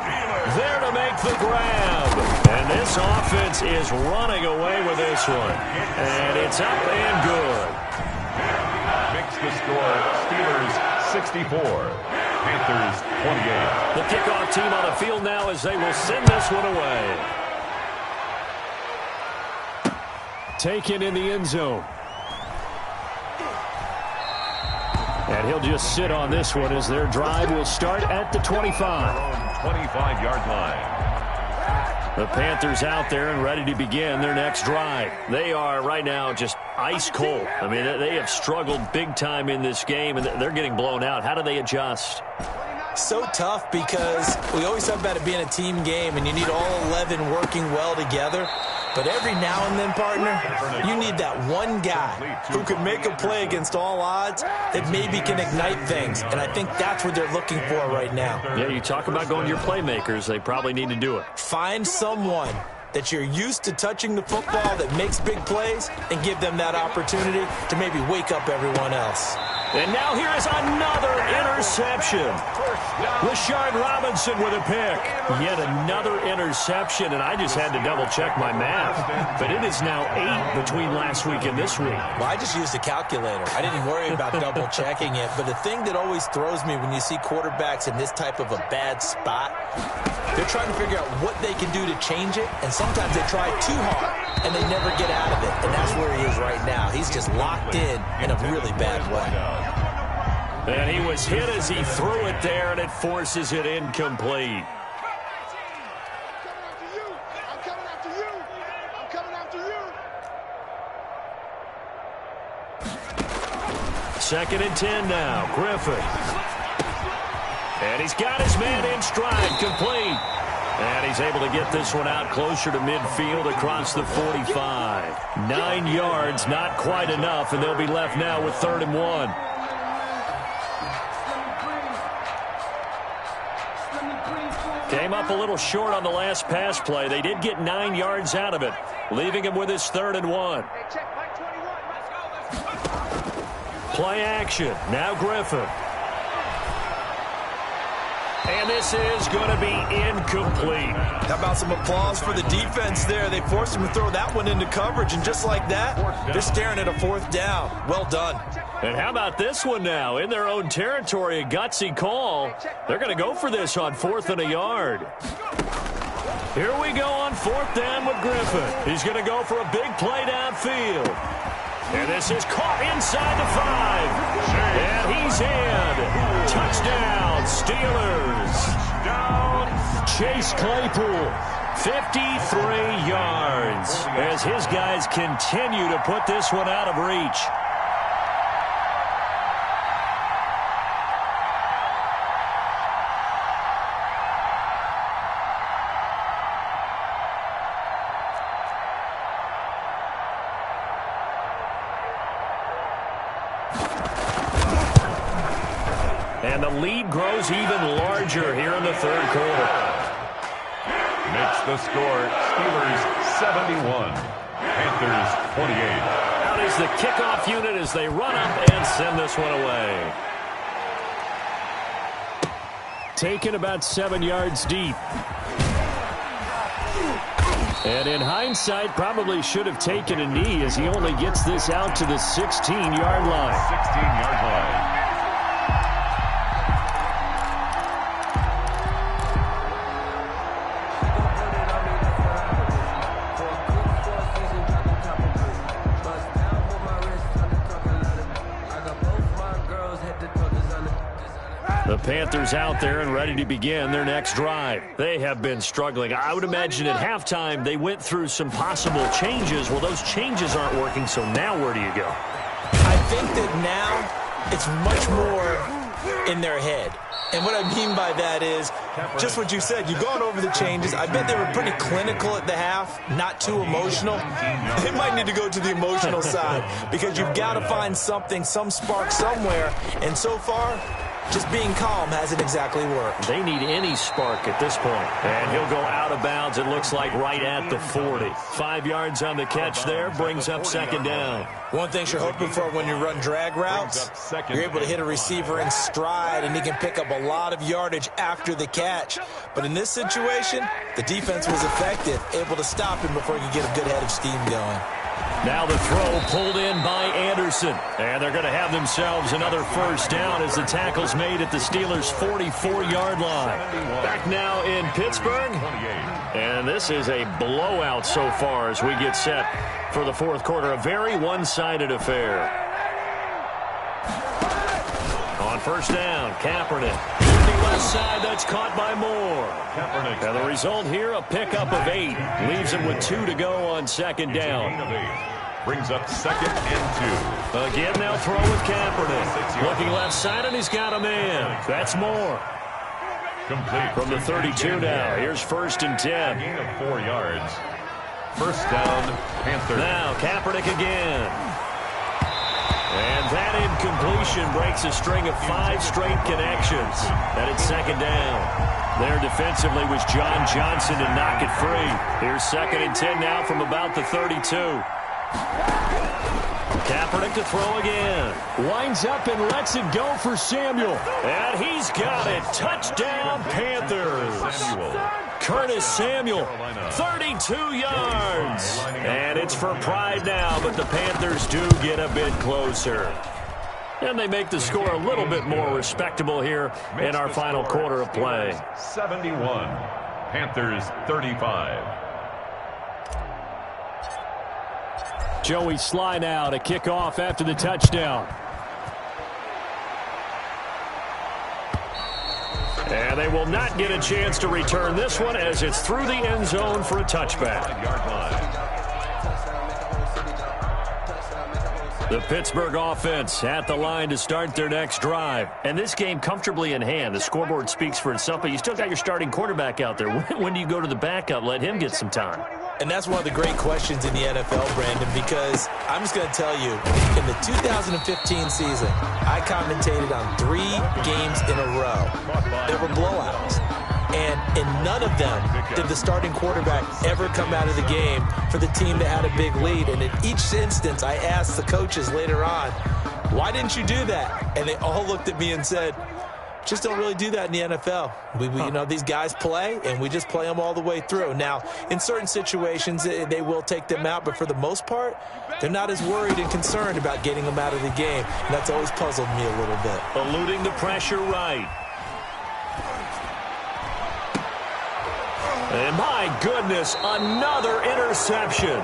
there to make the grab. And this offense is running away with this one. And it's up and good. Makes the score Steelers 64, Panthers 28. The kickoff team on the field now as they will send this one away. Taken in the end zone. And he'll just sit on this one as their drive will start at the 25. 25-yard line. The Panthers out there and ready to begin their next drive. They are right now just ice cold. I mean, they have struggled big time in this game, and they're getting blown out. How do they adjust? So tough because we always talk about it being a team game, and you need all 11 working well together. But every now and then, partner, you need that one guy who can make a play against all odds that maybe can ignite things. And I think that's what they're looking for right now. Yeah, you talk about going to your playmakers. They probably need to do it. Find someone that you're used to touching the football that makes big plays and give them that opportunity to maybe wake up everyone else. And now here is another interception. Rashard Robinson with a pick. Yet another interception, and I just had to double-check my math. But it is now 8 between last week and this week. Well, I just used a calculator. I didn't worry about double-checking it. But the thing that always throws me when you see quarterbacks in this type of a bad spot, they're trying to figure out what they can do to change it, and sometimes they try too hard, and they never get out of it. And that's where he is right now. He's just locked in a really bad way. And he was hit as he threw it there, and it forces it incomplete. Second and 10 now. Griffin. And he's got his man in stride, complete. And he's able to get this one out closer to midfield across the 45. 9 yards, not quite enough, and they'll be left now with 3rd and 1. Came up a little short on the last pass play. They did get 9 yards out of it, leaving him with his 3rd and 1. Play action. Now Griffin. And this is going to be incomplete. How about some applause for the defense there? They forced him to throw that one into coverage, and just like that, they're staring at a 4th down. Well done. And how about this one now? In their own territory, a gutsy call. They're going to go for this on 4th and a yard. Here we go on 4th down with Griffin. He's going to go for a big play downfield. And this is caught inside the 5. And he's in. Touchdown, Steelers. Chase Claypool, 53 yards, as his guys continue to put this one out of reach. And the lead grows even larger here in the third quarter. Makes the score Steelers 71, Panthers 28. Out is the kickoff unit as they run up and send this one away. Taken about 7 yards deep. And in hindsight, probably should have taken a knee as he only gets this out to the 16-yard line. 16-yard line. The Panthers out there and ready to begin their next drive. They have been struggling. I would imagine at halftime they went through some possible changes. Well, those changes aren't working, so now where do you go? I think that now it's much more in their head. And what I mean by that is just what you said. You've gone over the changes. I bet they were pretty clinical at the half, not too emotional. They might need to go to the emotional side because you've got to find something, some spark somewhere. And so far, just being calm hasn't exactly worked. They need any spark at this point. And he'll go out of bounds, it looks like, right at the 40. 5 yards on the catch there, brings up second down. One thing you're hoping for when you run drag routes, you're able to hit a receiver in stride, and he can pick up a lot of yardage after the catch. But in this situation, the defense was effective, able to stop him before he could get a good head of steam going. Now the throw pulled in by Anderson. And they're going to have themselves another first down as the tackle's made at the Steelers' 44-yard line. Back now in Pittsburgh. And this is a blowout so far as we get set for the fourth quarter. A very one-sided affair. On first down, Kaepernick. Left side, that's caught by Moore. And the result here, a pickup of 8. Leaves him with 2 to go on second down. Brings up second and 2. Again, they'll throw with Kaepernick. Looking left side, and he's got a man. That's Moore. Complete From the 32 now. Here's first and 10. Gain of 4 yards. First down, Panthers. Now, Kaepernick again. And that incompletion breaks a string of 5 straight connections. And it's second down. There defensively was John Johnson to knock it free. Here's second and 10 now from about the 32. Kaepernick to throw again. Winds up and lets it go for Samuel. And he's got it. Touchdown, Panthers. Curtis Samuel, 32 yards. And it's for pride now, but the Panthers do get a bit closer. And they make the score a little bit more respectable here in our final quarter of play. 71, Panthers 35. Joey Sly now to kick off after the touchdown. And they will not get a chance to return this one as it's through the end zone for a touchback. The Pittsburgh offense at the line to start their next drive. And this game comfortably in hand. The scoreboard speaks for itself, but you still got your starting quarterback out there. When do you go to the backup? Let him get some time. And that's one of the great questions in the NFL, Brandon, because I'm just going to tell you, in the 2015 season, I commentated on 3 games in a row. There were blowouts. And in none of them did the starting quarterback ever come out of the game for the team that had a big lead. And in each instance, I asked the coaches later on, why didn't you do that? And they all looked at me and said, just don't really do that in the NFL. You know, these guys play, and we just play them all the way through. Now, in certain situations, they will take them out, but for the most part, they're not as worried and concerned about getting them out of the game. And that's always puzzled me a little bit. Eluding the pressure right. And my goodness, another interception.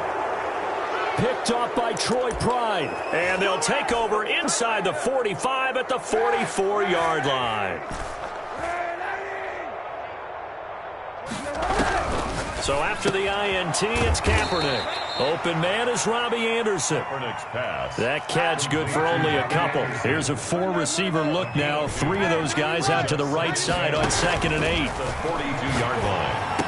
Picked off by Troy Pride. And they'll take over inside the 45 at the 44-yard line. So after the INT, it's Kaepernick. Open man is Robbie Anderson. That catch good for only a couple. Here's a 4-receiver look now. 3 of those guys out to the right side on second and 8. The 42-yard line.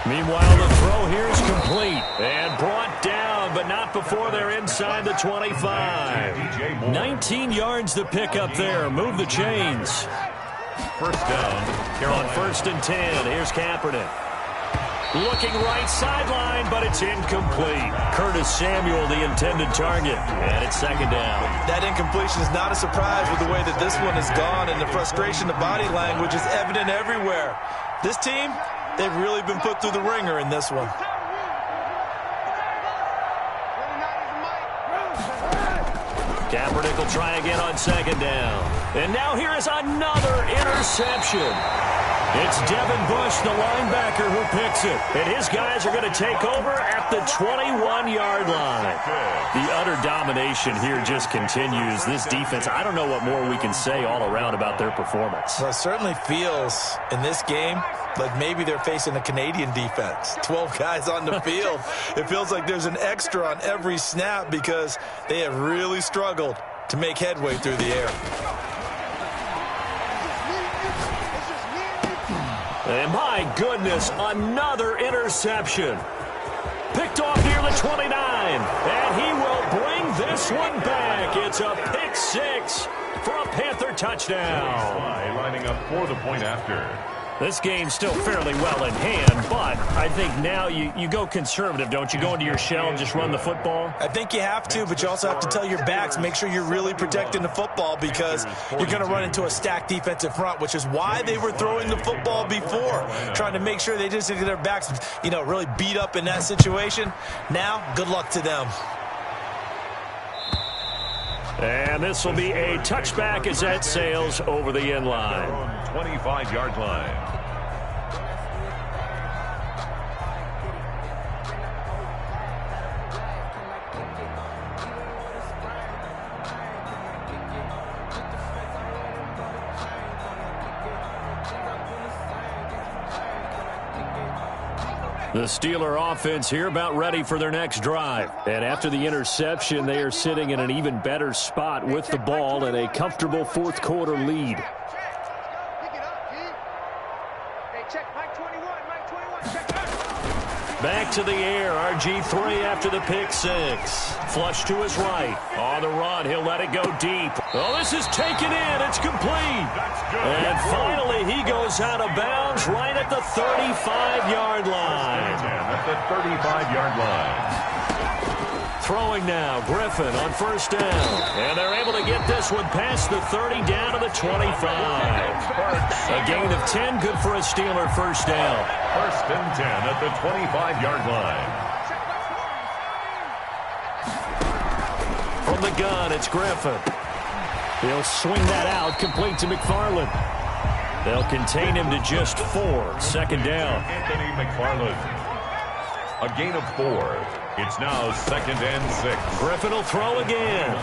Meanwhile, the throw throw here is complete. And brought down, but not before they're inside the 25. 19 yards to pick up there. Move the chains. First down. Here on 1st and 10. Here's Kaepernick. Looking right sideline, but it's incomplete. Curtis Samuel, the intended target. And it's 2nd down. That incompletion is not a surprise with the way that this one has gone, and the frustration, the body language is evident everywhere. This team, they've really been put through the ringer in this one. Kaepernick will try again on 2nd down. And now here is another interception. It's Devin Bush, the linebacker, who picks it. And his guys are going to take over at the 21-yard line. The utter domination here just continues. This defense, I don't know what more we can say all around about their performance. Well, it certainly feels in this game like maybe they're facing a Canadian defense. 12 guys on the field. It feels like there's an extra on every snap because they have really struggled to make headway through the air. And my goodness, another interception. Picked off near the 29. And he will bring this one back. It's a pick 6 for a Panther touchdown. Lining up for the point after. This game's still fairly well in hand, but I think now you go conservative, don't you? Go into your shell and just run the football? I think you have to, but you also have to tell your backs, make sure you're really protecting the football because you're going to run into a stacked defensive front, which is why they were throwing the football before, trying to make sure they just get their backs, really beat up in that situation. Now, good luck to them. And this will be a touchback as that sails over the end line. 25-yard line. The Steeler offense here about ready for their next drive. And after the interception, they are sitting in an even better spot with the ball and a comfortable fourth quarter lead. Back to the air, RG3 after the pick 6. Flush to his right. On the run, he'll let it go deep. Oh, this is taken in. It's complete. And finally, he goes out of bounds right at the 35-yard line. At the 35-yard line. Throwing now, Griffin on 1st down. And they're able to get this one past the 30 down to the 25. A gain of 10, good for a Steeler 1st down. 1st and 10 at the 25-yard line. From the gun, it's Griffin. He'll swing that out, complete to McFarland. They'll contain him to just 4. 2nd down. Anthony McFarland. A gain of 4. It's now 2nd and 6. Griffin will throw again.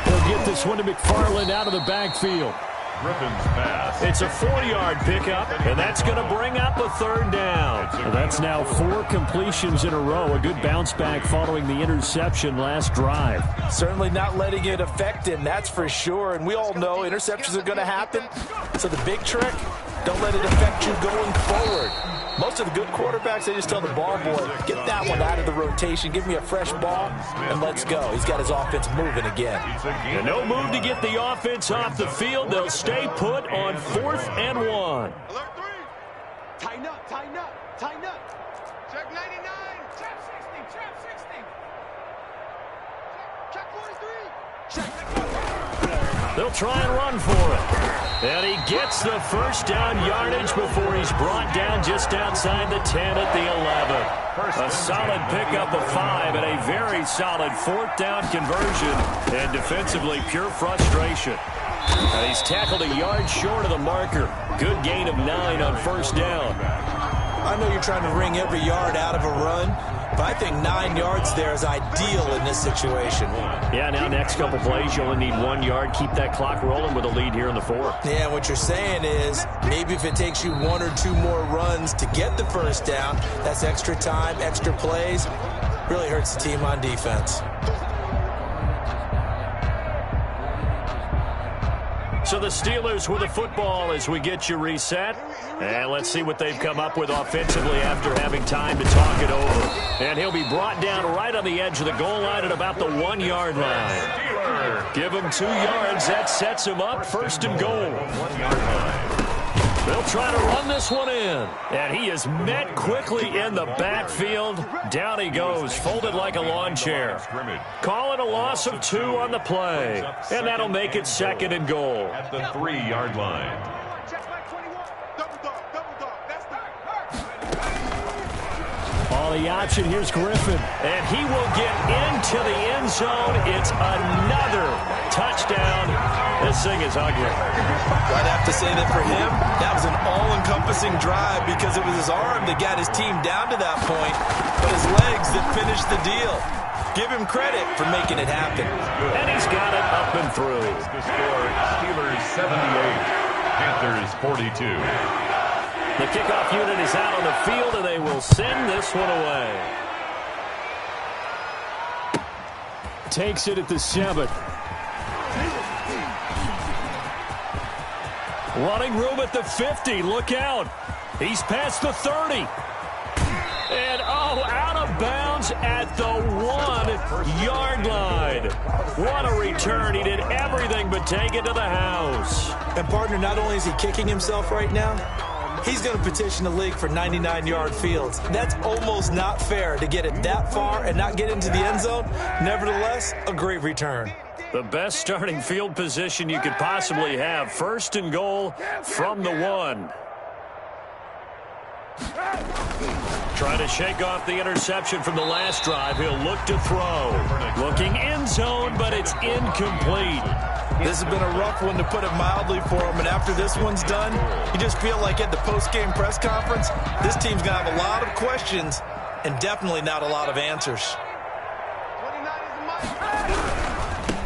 He'll get this one to McFarland out of the backfield. Griffin's pass. It's a 4-yard pickup, and that's going to bring up a 3rd down. And that's now 4 completions in a row. A good bounce back following the interception last drive. Certainly not letting it affect him, that's for sure. And we all know interceptions are going to happen. So the big trick, don't let it affect you going forward. Most of the good quarterbacks, they just tell the ball boy, get that one out of the rotation, give me a fresh ball, and let's go. He's got his offense moving again. And no move to get the offense off the field. They'll stay put on 4th and 1. Alert 3. Tighten up, tighten up, tighten up. Check 99. Check 60, check 60. Check 43. Check. They'll try and run for it. And he gets the 1st down yardage before he's brought down just outside the 10 at the 11. A solid pickup of 5 and a very solid 4th down conversion. And defensively, pure frustration. And he's tackled a yard short of the marker. Good gain of 9 on 1st down. I know you're trying to wring every yard out of a run, but I think 9 yards there is ideal in this situation. Yeah, now next couple plays, you only need 1 yard. Keep that clock rolling with a lead here in the 4th. Yeah, what you're saying is maybe if it takes you 1 or 2 more runs to get the 1st down, that's extra time, extra plays. Really hurts the team on defense. So the Steelers with the football as we get you reset. And let's see what they've come up with offensively after having time to talk it over. And he'll be brought down right on the edge of the goal line at about the 1-yard line. Give him 2 yards. That sets him up first and goal. 1-yard line. They'll try to run this one in. And he is met quickly in the backfield. Down he goes, folded like a lawn chair. Calling a loss of 2 on the play. And that'll make it second and goal. At the 3-yard line. On the option, here's Griffin. And he will get into the end zone. It's another touchdown. This thing is ugly. I'd have to say that for him, that was an all-encompassing drive because it was his arm that got his team down to that point, but his legs that finished the deal. Give him credit for making it happen. And he's got it up and through. The score, Steelers 78, Panthers 42. The kickoff unit is out on the field, and they will send this one away. Takes it at the 7. Running room at the 50. Look out. He's past the 30. And, out of bounds at the 1-yard line. What a return. He did everything but take it to the house. And, partner, not only is he kicking himself right now, he's going to petition the league for 99-yard fields. That's almost not fair to get it that far and not get into the end zone. Nevertheless, a great return. The best starting field position you could possibly have. First and goal from the 1. Trying to shake off the interception from the last drive. He'll look to throw. Looking end zone, but it's incomplete. This has been a rough one, to put it mildly, for him. And after this one's done, you just feel like at the post-game press conference, this team's going to have a lot of questions and definitely not a lot of answers.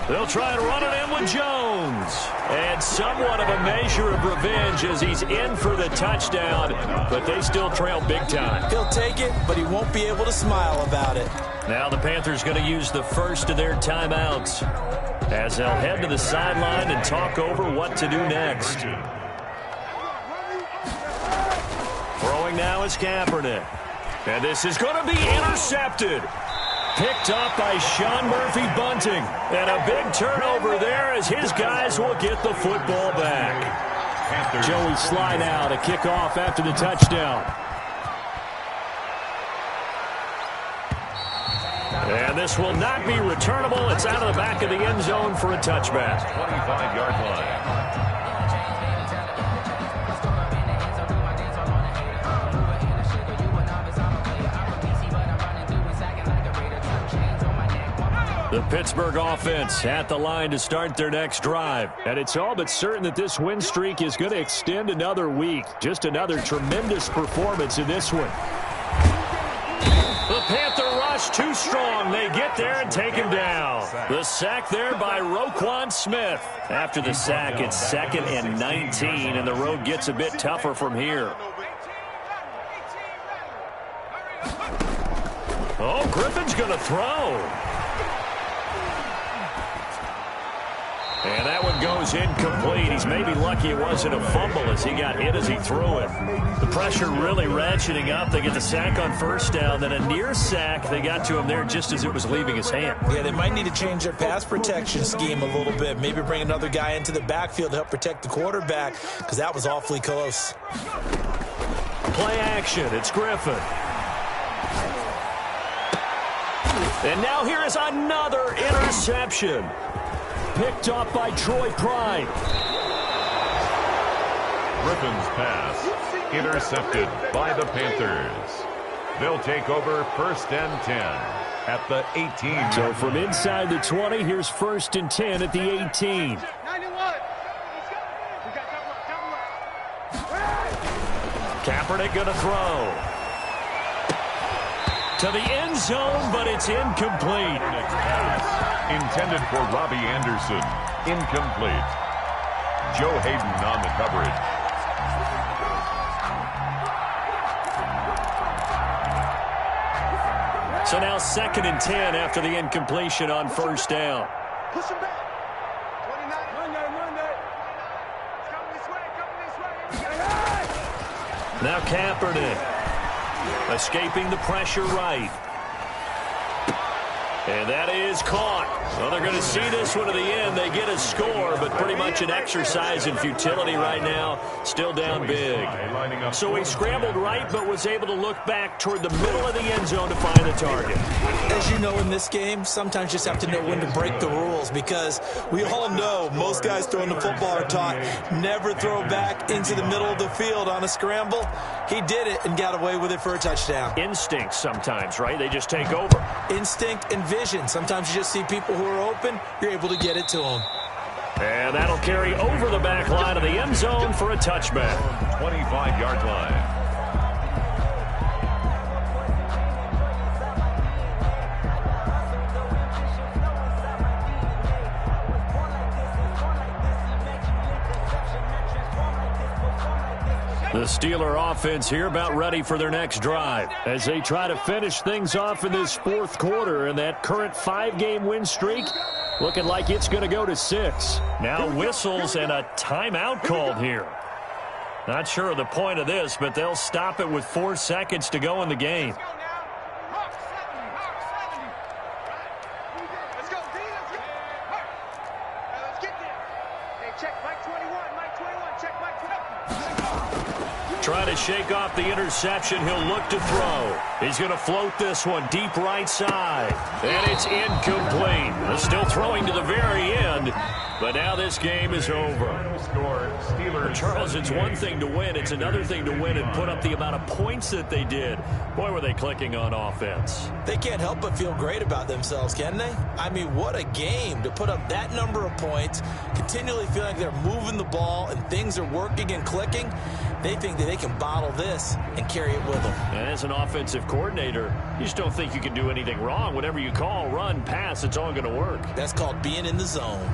They'll try to run it in with Jones. And somewhat of a measure of revenge as he's in for the touchdown, but they still trail big time. He'll take it, but he won't be able to smile about it. Now the Panthers going to use the first of their timeouts as they'll head to the sideline and talk over what to do next. Throwing now is Kaepernick. And this is going to be intercepted. Picked up by Sean Murphy-Bunting. And a big turnover there as his guys will get the football back. Panthers. Joey slide out, a kickoff after the touchdown. And this will not be returnable. It's out of the back of the end zone for a touchback. 25-yard line. The Pittsburgh offense at the line to start their next drive. And it's all but certain that this win streak is going to extend another week. Just another tremendous performance in this one. The Panther rush too strong. They get there and take him down. The sack there by Roquan Smith. After the sack, it's 2nd and 19, and the road gets a bit tougher from here. Oh, Griffin's going to throw. And that one goes incomplete. He's maybe lucky it wasn't a fumble as he got hit as he threw it. The pressure really ratcheting up. They get the sack on first down. Then a near sack. They got to him there just as it was leaving his hand. Yeah, they might need to change their pass protection scheme a little bit. Maybe bring another guy into the backfield to help protect the quarterback, because that was awfully close. Play action. It's Griffin. And now here is another interception. Picked up by Troy Pride. Griffin's pass intercepted by the Panthers. They'll take over 1st and 10 at the 18. So from inside the 20, here's 1st and 10 at the 18. Kaepernick going to throw. To the end zone, but it's incomplete. Intended for Robbie Anderson. Incomplete. Joe Hayden on the coverage. So now 2nd and 10 after the incompletion on first down. Push him back. 29. Now Kaepernick escaping the pressure right. And that is caught. Well, they're going to see this one to the end. They get a score, but pretty much an exercise in futility right now. Still down big. So he scrambled right, but was able to look back toward the middle of the end zone to find the target. As you know, in this game, sometimes you just have to know when to break the rules, because we all know most guys throwing the football are taught never throw back into the middle of the field on a scramble. He did it and got away with it for a touchdown. Instinct sometimes, right? They just take over. Instinct and vision. Sometimes you just see people who are open, you're able to get it to them. And that'll carry over the back line of the end zone for a touchback. 25-yard line. The Steeler offense here about ready for their next drive as they try to finish things off in this fourth quarter, and that current 5-game win streak looking like it's going to go to 6. Now whistles and a timeout called here. Not sure of the point of this, but they'll stop it with 4 seconds to go in the game. Trying to shake off the interception. He'll look to throw. He's going to float this one deep right side. And it's incomplete. Still throwing to the very end. But now this game is over. Charles, it's one thing to win. It's another thing to win and put up the amount of points that they did. Boy, were they clicking on offense. They can't help but feel great about themselves, can they? I mean, what a game to put up that number of points, continually feel like they're moving the ball and things are working and clicking. They think that they can bottle this and carry it with them. And as an offensive coordinator, you just don't think you can do anything wrong. Whatever you call, run, pass, it's all going to work. That's called being in the zone.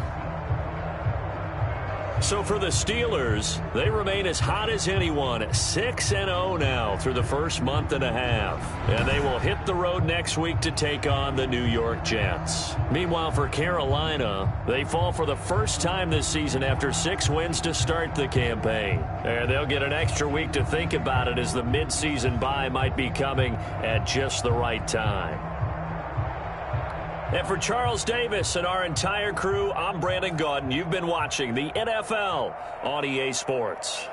So for the Steelers, they remain as hot as anyone, 6-0 now through the first month and a half. And they will hit the road next week to take on the New York Jets. Meanwhile, for Carolina, they fall for the first time this season after 6 wins to start the campaign. And they'll get an extra week to think about it, as the midseason bye might be coming at just the right time. And for Charles Davis and our entire crew, I'm Brandon Gaudin. You've been watching the NFL on EA Sports.